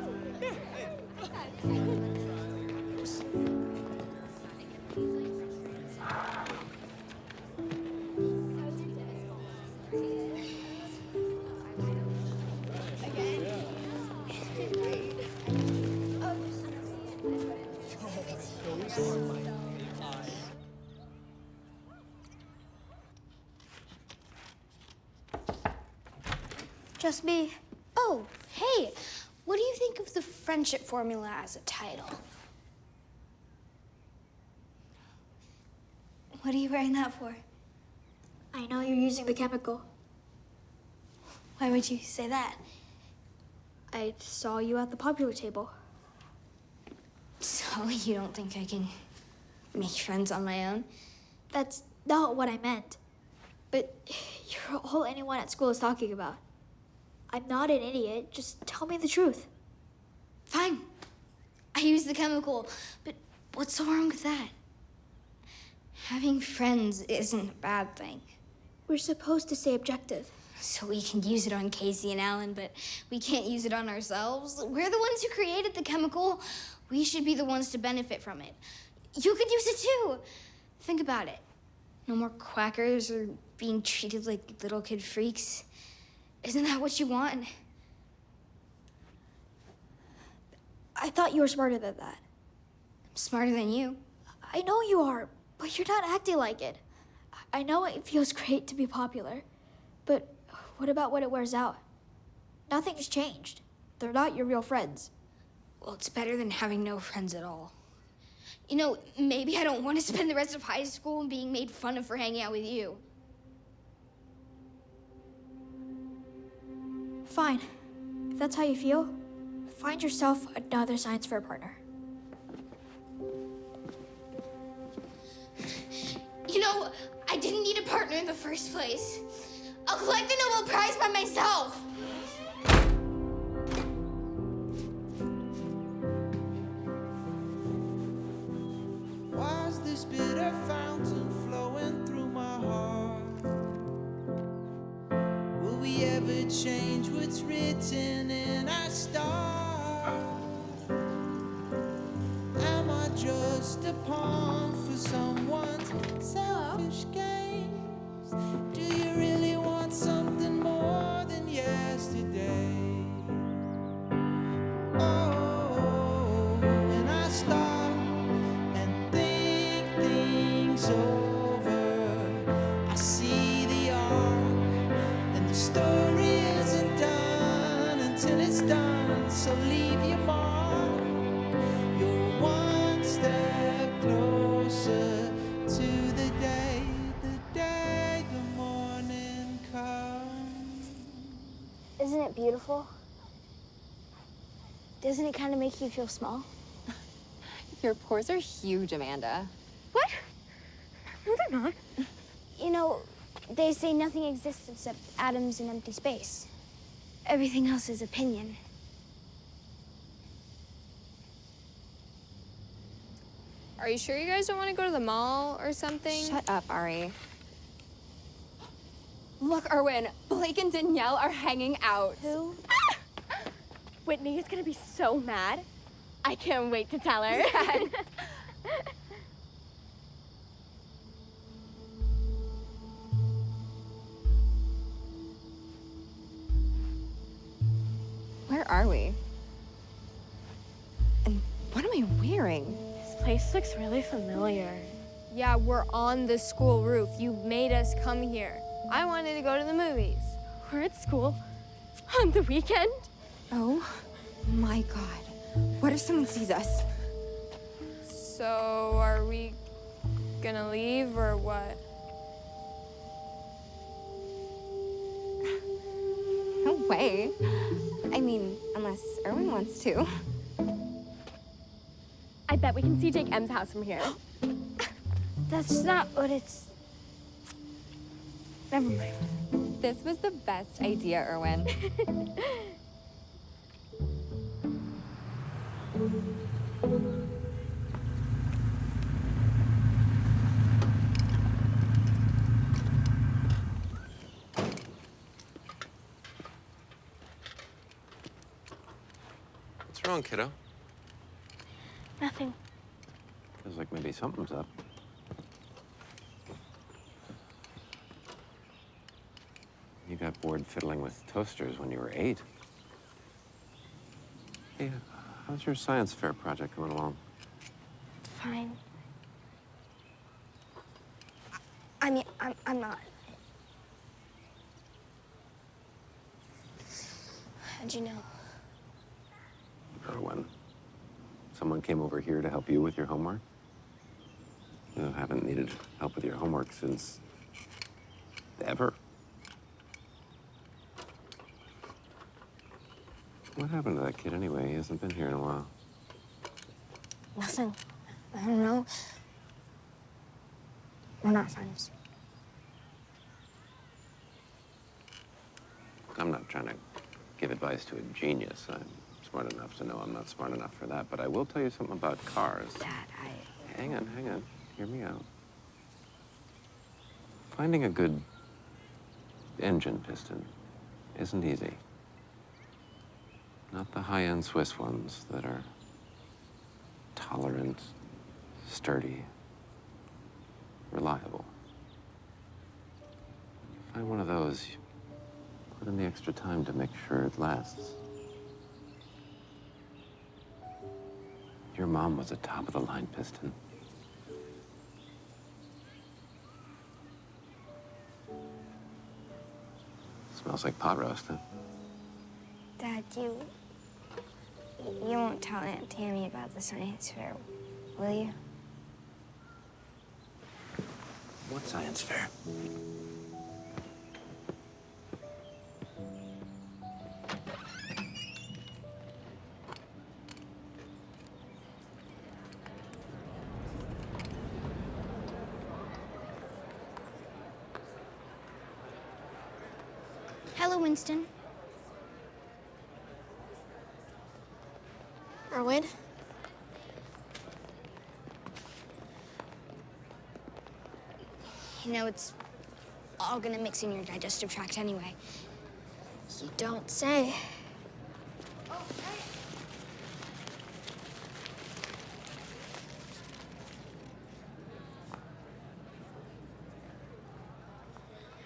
Just me. Oh, hey, what do you think of the friendship formula as a title? What are you wearing that for? I know you're using the chemical. Why would you say that? I saw you at the popular table. So you don't think I can make friends on my own? That's not what I meant. But you're all anyone at school is talking about. I'm not an idiot. Just tell me the truth. Fine. I use the chemical, but what's so wrong with that? Having friends isn't a bad thing. We're supposed to stay objective. So we can use it on Casey and Alan, but we can't use it on ourselves. We're the ones who created the chemical. We should be the ones to benefit from it. You could use it too. Think about it. No more quackers or being treated like little kid freaks. Isn't that what you want? I thought you were smarter than that. I'm smarter than you. I know you are, but you're not acting like it. I know it feels great to be popular, but what about when it wears out? Nothing's changed. They're not your real friends. Well, it's better than having no friends at all. You know, maybe I don't want to spend the rest of high school being made fun of for hanging out with you. Fine. If that's how you feel, find yourself another science fair partner. You know, I didn't need a partner in the first place. I'll collect the Nobel Prize by myself. Why's this bitter fountain flowing through my heart? Will we ever change what's written in our stars? Am I just a pawn for someone's selfish games? Do you really want something more than yesterday? Oh, and I stop and think things over. I see the arc, and the story isn't done until it's done. So leave your mark. You're one step closer to the day the morning comes. Isn't it beautiful? Doesn't it kind of make you feel small? Your pores are huge, Amanda. What? No, they're not. You know, they say nothing exists except atoms in empty space. Everything else is opinion. Are you sure you guys don't want to go to the mall or something? Shut up, Ari. Look, Erwin, Blake and Danielle are hanging out. Who? Whitney is gonna be so mad. I can't wait to tell her. Where are we? And what am I wearing? This place looks really familiar. Yeah, we're on the school roof. You made us come here. I wanted to go to the movies. We're at school on the weekend. Oh my God. What if someone sees us? So, are we gonna leave or what? No way. I mean, unless Erwin wants to. I bet we can see Jake M's house from here. That's not what it's... Never mind. This was the best idea, Erwin. What's wrong, kiddo? Nothing. Feels like maybe something's up. You got bored fiddling with toasters when you were 8. Hey, how's your science fair project coming along? Fine. I mean, I'm not. How'd you know? Erwin, someone came over here to help you with your homework? You haven't needed help with your homework since ever. What happened to that kid anyway? He hasn't been here in a while. Nothing. I don't know. We're not friends. I'm not trying to give advice to a genius. I'm smart enough to know I'm not smart enough for that, but I will tell you something about cars. Dad, Hang on. Hear me out. Finding a good engine piston isn't easy. Not the high-end Swiss ones that are tolerant, sturdy, reliable. Find one of those, you put in the extra time to make sure it lasts. Your mom was a top-of-the-line piston. Smells like pot roast, huh? Dad, you won't tell Aunt Tammy about the science fair, will you? What science fair? Hello, Winston. Erwin? You know, it's all gonna mix in your digestive tract anyway. You don't say.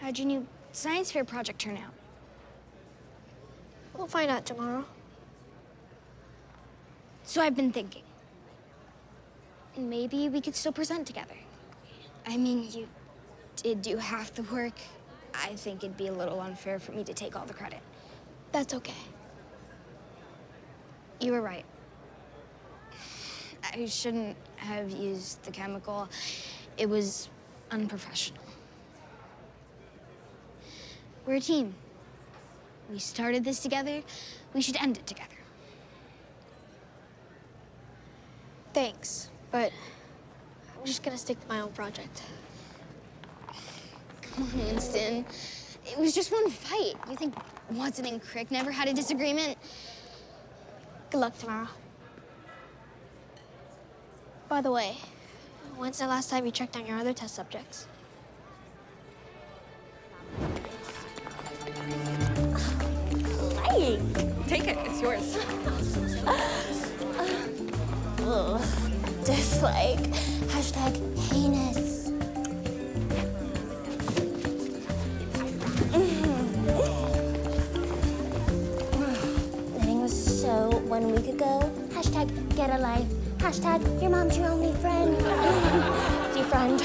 How'd your new science fair project turn out? We'll find out tomorrow. So I've been thinking. Maybe we could still present together. I mean, you did do half the work. I think it'd be a little unfair for me to take all the credit. That's okay. You were right. I shouldn't have used the chemical. It was unprofessional. We're a team. We started this together. We should end it together. Thanks, but I'm just gonna stick to my own project. Come on, Winston. It was just one fight. You think Watson and Crick never had a disagreement? Good luck tomorrow. By the way, when's the last time you checked on your other test subjects? Hey, take it. It's yours. Dislike. Hashtag heinous. Knitting was so 1 week ago. Hashtag get a life. Hashtag your mom's your only friend. Defriend.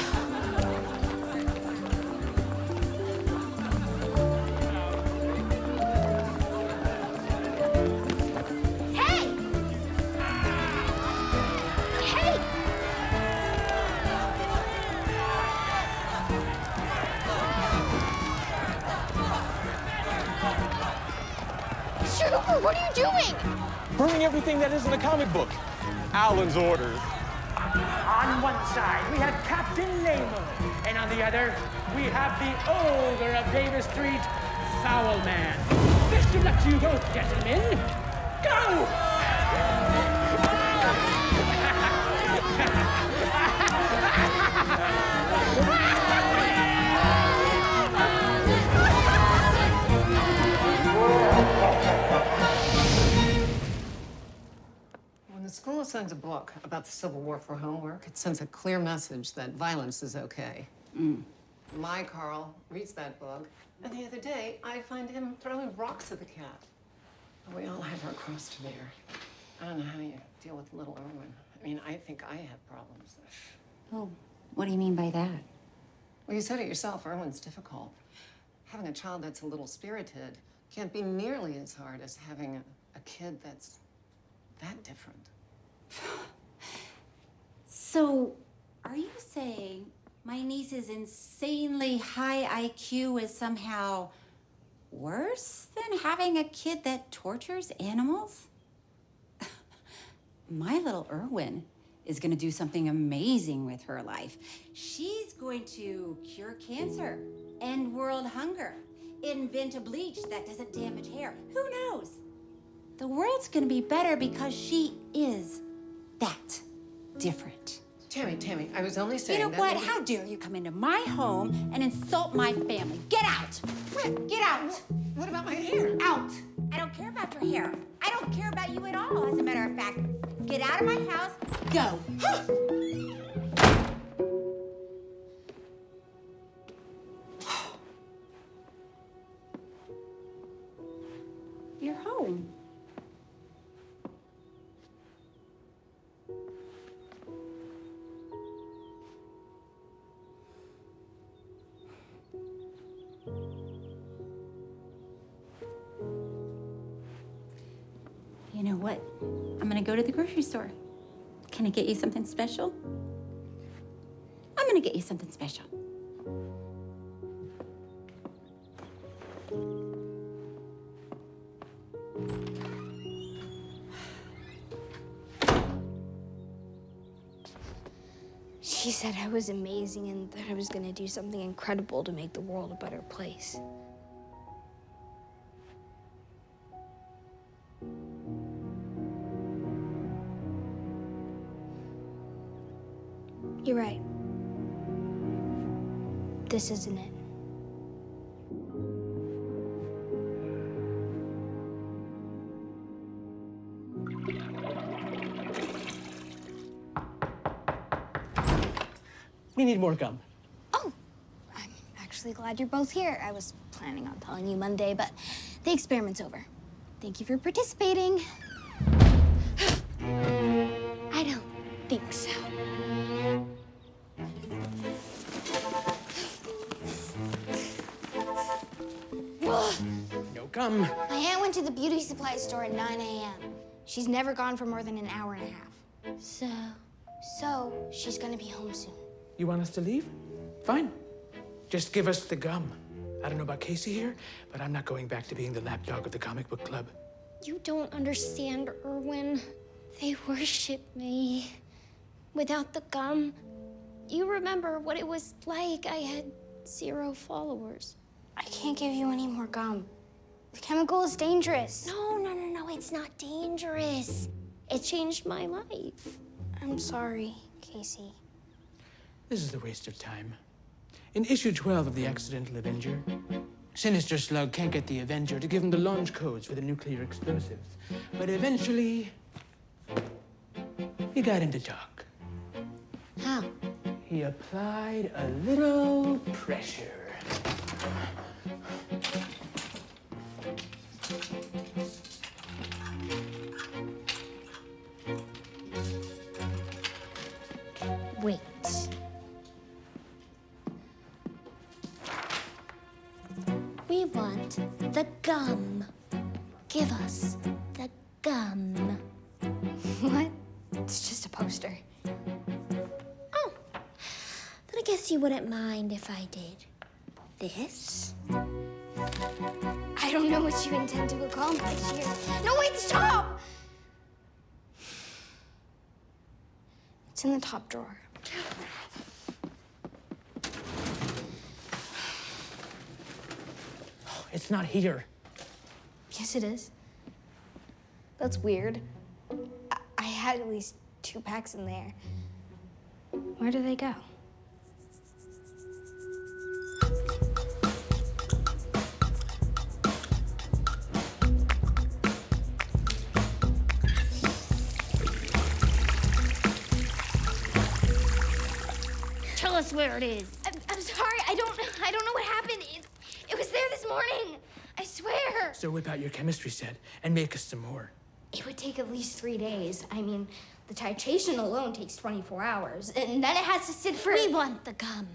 What are you doing? Burning everything that isn't a comic book. Alan's orders. On one side, we have Captain Nemo, and on the other, we have the ogre of Davis Street, Foul Man. Best of luck to you both, gentlemen. Go! When the school assigns a book about the Civil War for homework, it sends a clear message that violence is okay. My Carl reads that book, and the other day, I find him throwing rocks at the cat. We all have our cross to bear. I don't know how you deal with little Erwin. I mean, I think I have problems. Oh, what do you mean by that? Well, you said it yourself, Erwin's difficult. Having a child that's a little spirited can't be nearly as hard as having a kid that's that different. So, are you saying my niece's insanely high IQ is somehow worse than having a kid that tortures animals? My little Erwin is going to do something amazing with her life. She's going to cure cancer, end world hunger, invent a bleach that doesn't damage hair. Who knows? The world's going to be better because she is that different. Tammy, I was only saying You know that what? maybe- How dare you come into my home and insult my family? Get out! Get out! What about my hair? Out! I don't care about your hair. I don't care about you at all, as a matter of fact. Get out of my house. Go. You're home. You know what? I'm gonna go to the grocery store. Can I get you something special? I'm gonna get you something special. She said I was amazing and that I was gonna do something incredible to make the world a better place. You're right. This isn't it. We need more gum. Oh, I'm actually glad you're both here. I was planning on telling you Monday, but the experiment's over. Thank you for participating. I don't think so. No gum. My aunt went to the beauty supply store at 9 a.m. She's never gone for more than an hour and a half. So she's gonna be home soon. You want us to leave? Fine. Just give us the gum. I don't know about Casey here, but I'm not going back to being the lapdog of the comic book club. You don't understand, Erwin. They worship me. Without the gum, you remember what it was like. I had 0 followers. I can't give you any more gum. The chemical is dangerous. No, it's not dangerous. It changed my life. I'm sorry, Casey. This is a waste of time. In issue 12 of The Accidental Avenger, Sinister Slug can't get the Avenger to give him the launch codes for the nuclear explosives. But eventually, he got him to talk. How? He applied a little pressure. Wait. We want the gum. Give us the gum. What? It's just a poster. Oh, then I guess you wouldn't mind if I did this? I don't know what you intend to accomplish here. No, wait, stop! It's in the top drawer. It's not here. Yes, it is. That's weird. I had at least 2 packs in there. Where do they go? Tell us where it is. I'm sorry. I don't know what happened. It was there this morning. I swear. So whip out your chemistry set and make us some more. It would take at least 3 days. I mean, the titration alone takes 24 hours, and then it has to sit for... We want the gum.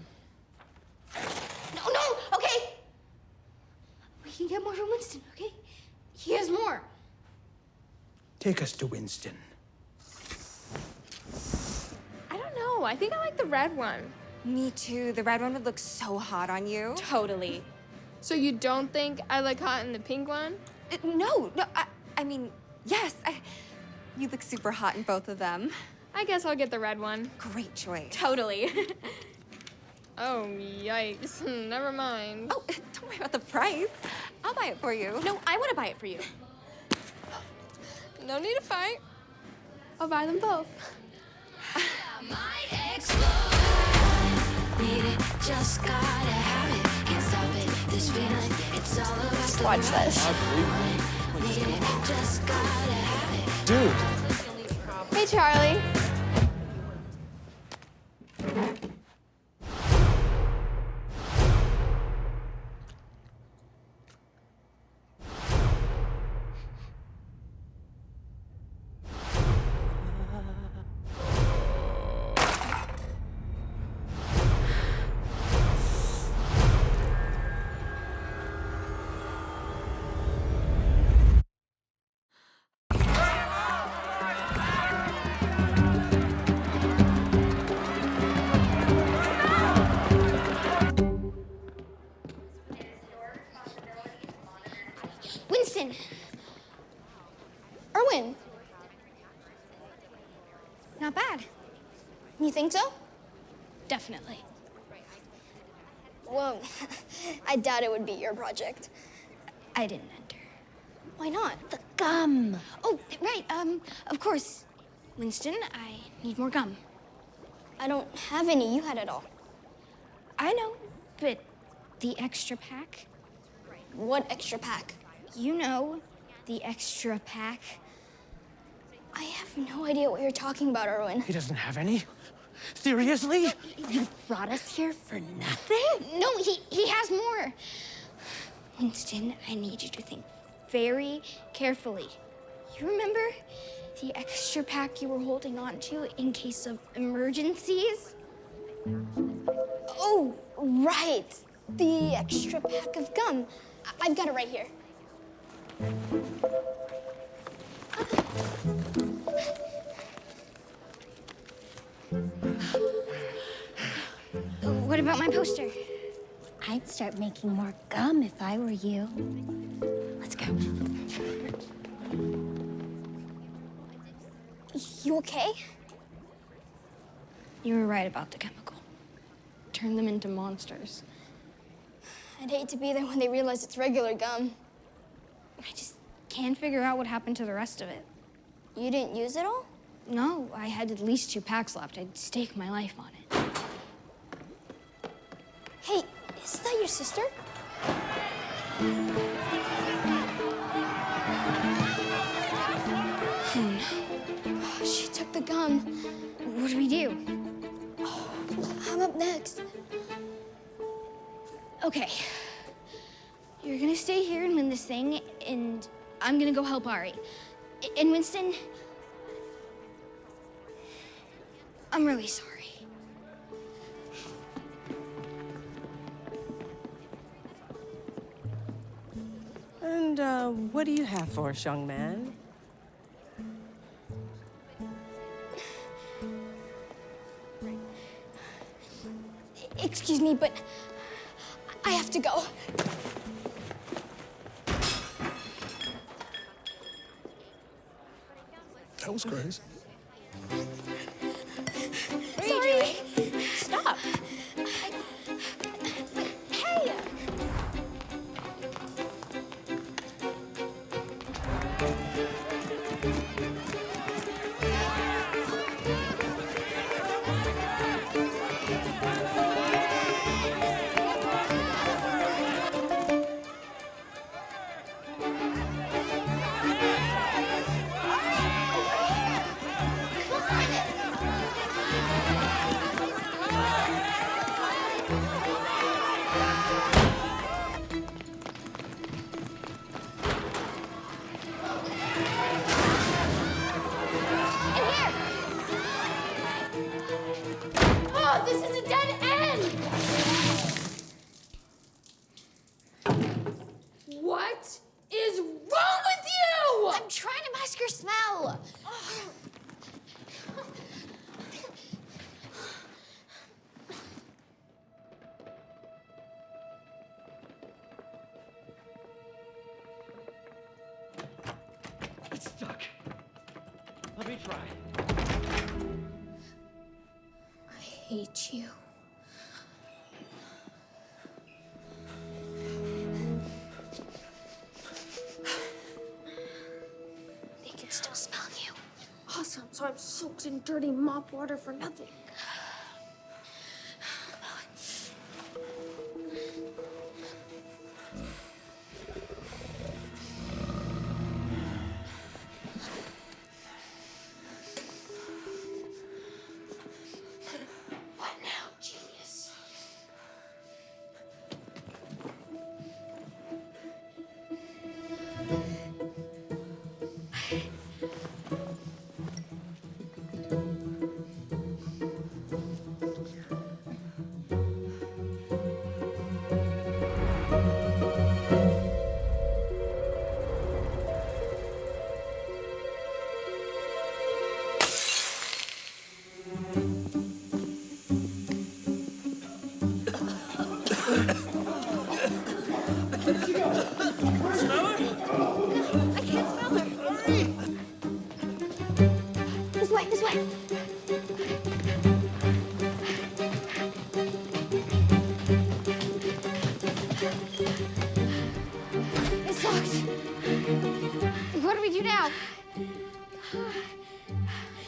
No, okay. We can get more from Winston, okay? He has more. Take us to Winston. I don't know. I think I like the red one. Me too. The red one would look so hot on you. Totally. So you don't think I look hot in the pink one? No. I mean, yes. You look super hot in both of them. I guess I'll get the red one. Great choice. Totally. Oh, yikes. Never mind. Oh, don't worry about the price. I'll buy it for you. No, I want to buy it for you. No need to fight. I'll buy them both. Just gotta have it, can't stop it. This feeling, it's all about Just watch this. Just gotta have it. Dude. Hey, Charlie. Winston. Erwin. Not bad. You think so? Definitely. Well, I doubt it would be your project. I didn't enter. Why not? The gum. Oh, right. Of course. Winston, I need more gum. I don't have any. You had it all. I know, but the extra pack? What extra pack? You know, the extra pack. I have no idea what you're talking about, Erwin. He doesn't have any? Seriously? You brought us here for nothing? No, he has more. Winston, I need you to think very carefully. You remember the extra pack you were holding on to in case of emergencies? Oh, right. The extra pack of gum. I've got it right here. What about my poster? I'd start making more gum if I were you. Let's go. You okay? You were right about the chemical. Turn them into monsters. I'd hate to be there when they realize it's regular gum. I just can't figure out what happened to the rest of it. You didn't use it all? No, I had at least 2 packs left. I'd stake my life on it. Hey, is that your sister? Oh, no. She took the gum. What do we do? I'm up next. Okay. You're gonna stay here and win this thing, and I'm gonna go help Ari. And Winston, I'm really sorry. And what do you have for us, young man? Excuse me, but I have to go. That was crazy. What are you doing? Stop. Hey! Oh, this is a dead end! What is wrong with you? I'm trying to mask your smell. It's stuck. Let me try. I hate you. They can still smell you. Awesome, so I'm soaked in dirty mop water for nothing. What now, genius? This way, this way. It's locked. What do we do now?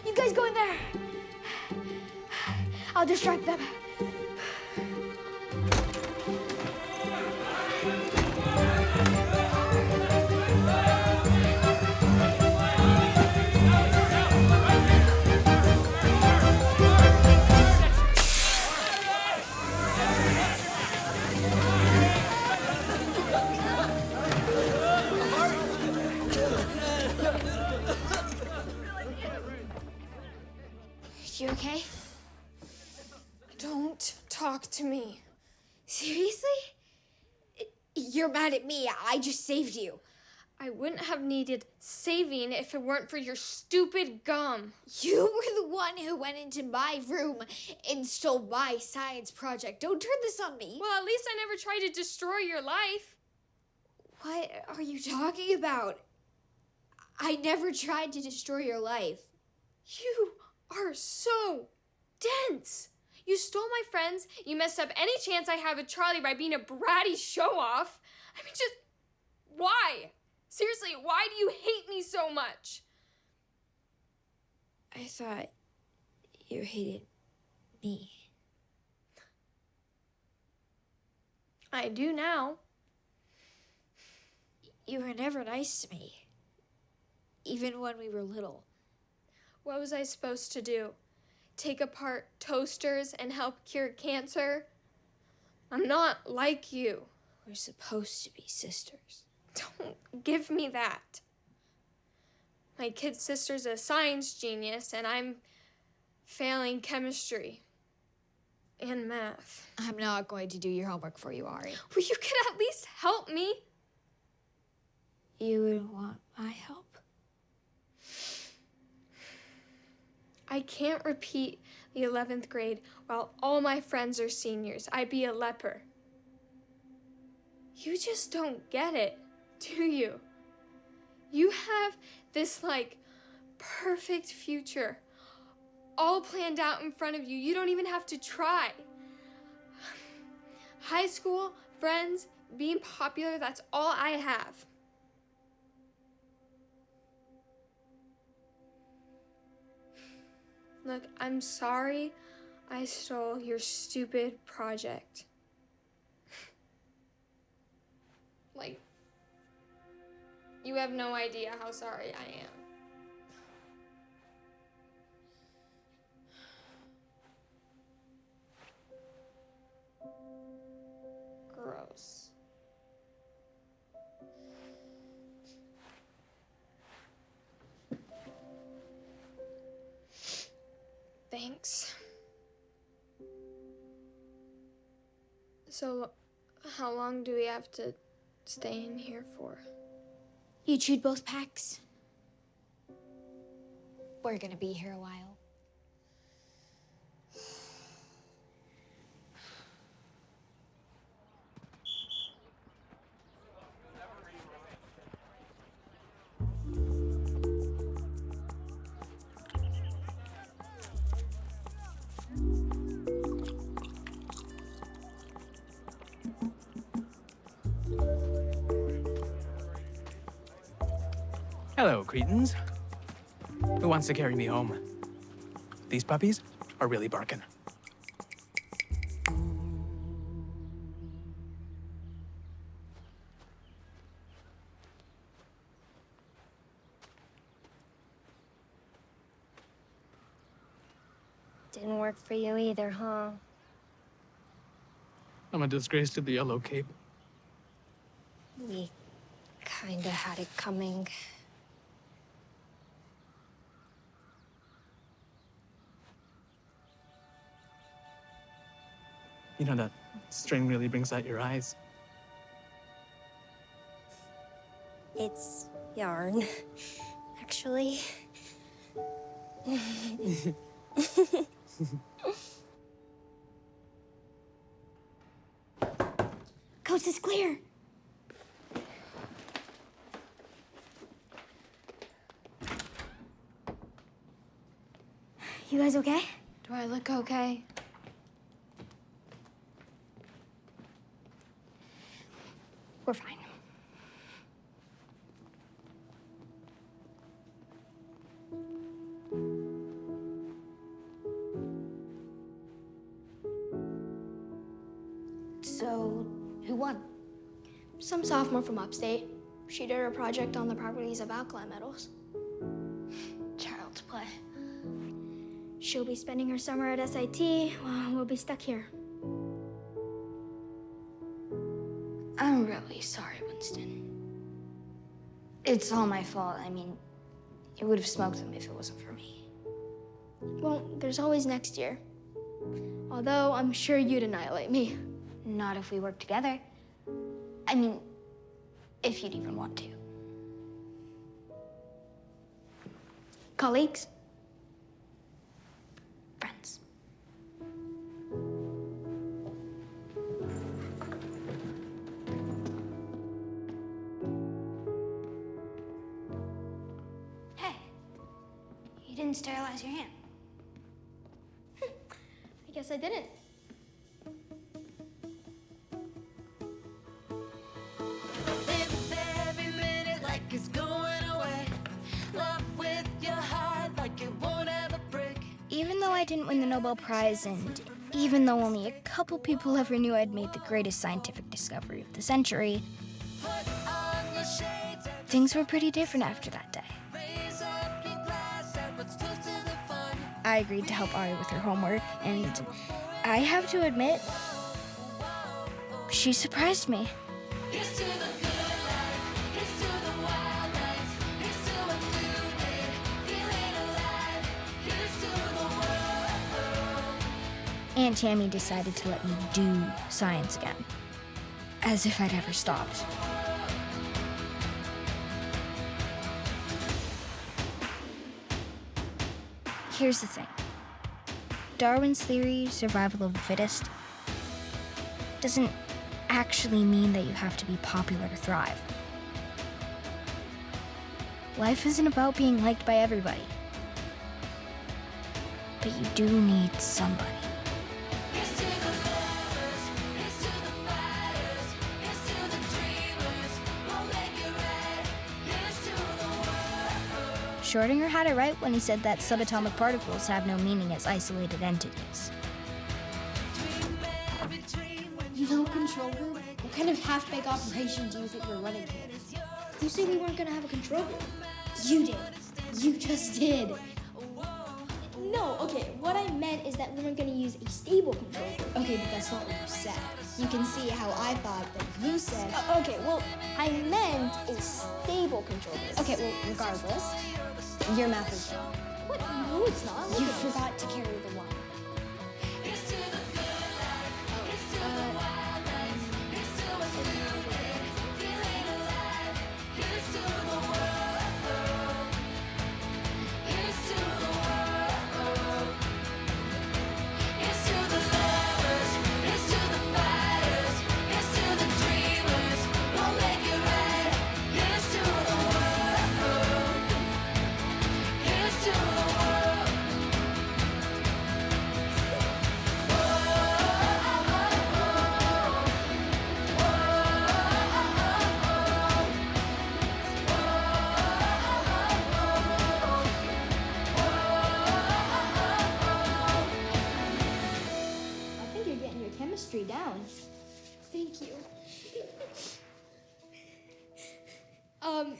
You guys go in there. Seriously? You're mad at me. I just saved you. I wouldn't have needed saving if it weren't for your stupid gum. You were the one who went into my room and stole my science project. Don't turn this on me. Well, at least I never tried to destroy your life. What are you talking about? I never tried to destroy your life. You are so dense. You stole my friends. You messed up any chance I had with Charlie by being a bratty show-off. I mean, just why? Seriously, why do you hate me so much? I thought you hated me. I do now. You were never nice to me, even when we were little. What was I supposed to do? Take apart toasters and help cure cancer? I'm not like you. We're supposed to be sisters. Don't give me that. My kid sister's a science genius, and I'm failing chemistry and math. I'm not going to do your homework for you, Ari. Well, you could at least help me. You would want my help? I can't repeat the 11th grade while all my friends are seniors. I'd be a leper. You just don't get it, do you? You have this, perfect future all planned out in front of you. You don't even have to try. High school, friends, being popular, that's all I have. Look, I'm sorry I stole your stupid project. You have no idea how sorry I am. Gross. Thanks. So, how long do we have to stay in here for? You chewed both packs? We're gonna be here a while. Hello, cretins. Who wants to carry me home? These puppies are really barking. Didn't work for you either, huh? I'm a disgrace to the Yellow Cape. We kinda had it coming. You know, that string really brings out your eyes. It's yarn, actually. Coast is clear. You guys okay? Do I look okay? We're fine. So, who won? Some sophomore from upstate. She did her project on the properties of alkali metals. Child's play. She'll be spending her summer at SIT while we'll be stuck here. I'm really sorry, Winston. It's all my fault. I mean, you would have smoked them if it wasn't for me. Well, there's always next year. Although I'm sure you'd annihilate me. Not if we work together. I mean, if you'd even want to. Colleagues? Friends. Hey, you didn't sterilize your hand. I guess I didn't. Live every minute like it's going away. Love with your heart like it won't ever break. Even though I didn't win the Nobel Prize, and even though only a couple people ever knew I'd made the greatest scientific discovery of the century, Put on your shades and things were pretty different after that day. raise up your glass and let's toast to the fun. I agreed to help Ari with her homework, and I have to admit, she surprised me. Here's to the good life. Here's to the wild nights. Here's to a new day. Feeling alive. Here's to the world. Aunt Tammy decided to let me do science again, as if I'd ever stopped. Here's the thing. Darwin's theory, survival of the fittest, doesn't actually mean that you have to be popular to thrive. Life isn't about being liked by everybody. But you do need somebody. Here's to the lovers. Here's to the fighters. Here's to the dreamers. We'll make it right. Here's to the world. Schrödinger had it right when he said that subatomic particles have no meaning as isolated entities. You know, control room? What kind of half-baked operation do you think we're running here? You said we weren't gonna have a control room. You did. You just did. No, okay, what I meant is that we weren't gonna use a stable control room. Okay, but that's not what you said. You can see how I thought that you said. Okay, well, I meant a stable control room. Okay, well, regardless, your math is wrong. What? No, it's not. You forgot to carry the one. Here's to the good life. Here's to the wild nights. Here's to a new day. Feeling alive. Here's to the world. Here's to the world. Here's to the lovers. Here's to the fighters. Here's to the dreamers. We'll make it right. Here's to the world. Here's to the world. I think you're getting your chemistry down. Thank you.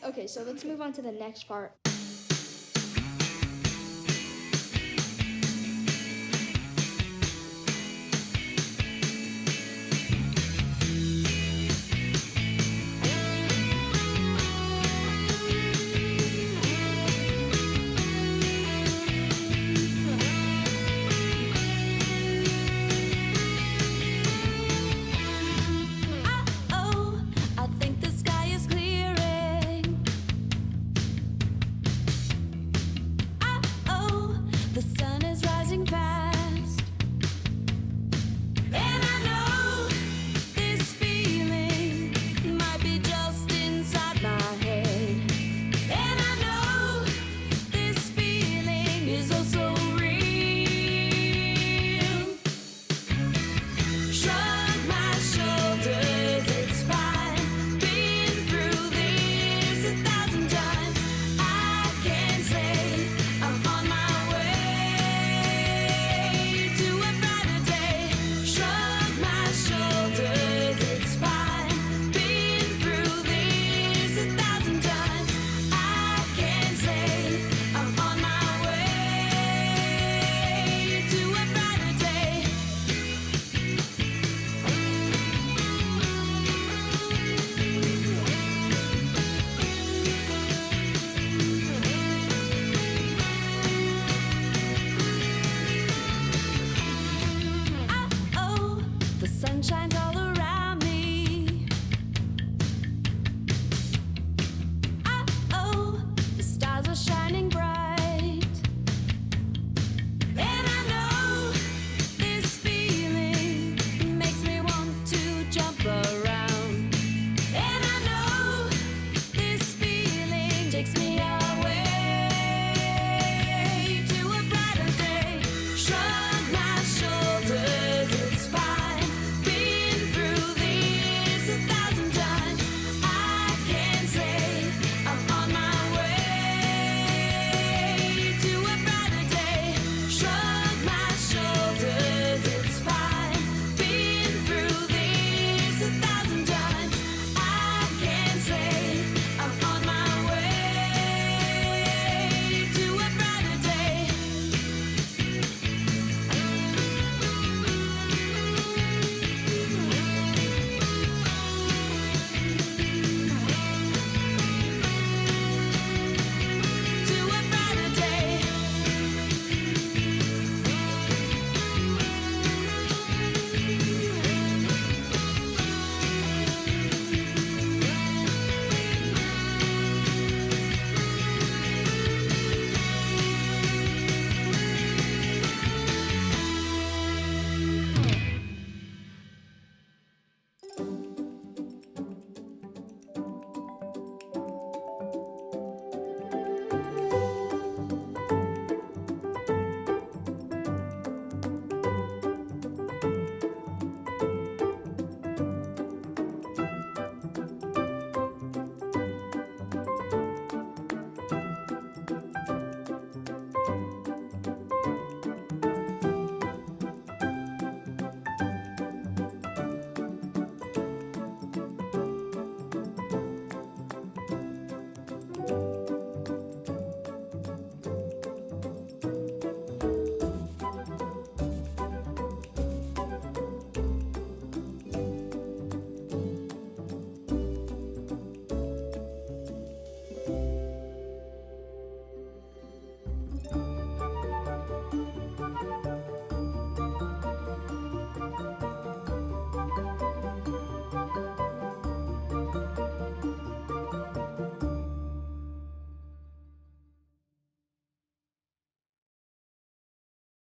Okay, so let's move on to the next part.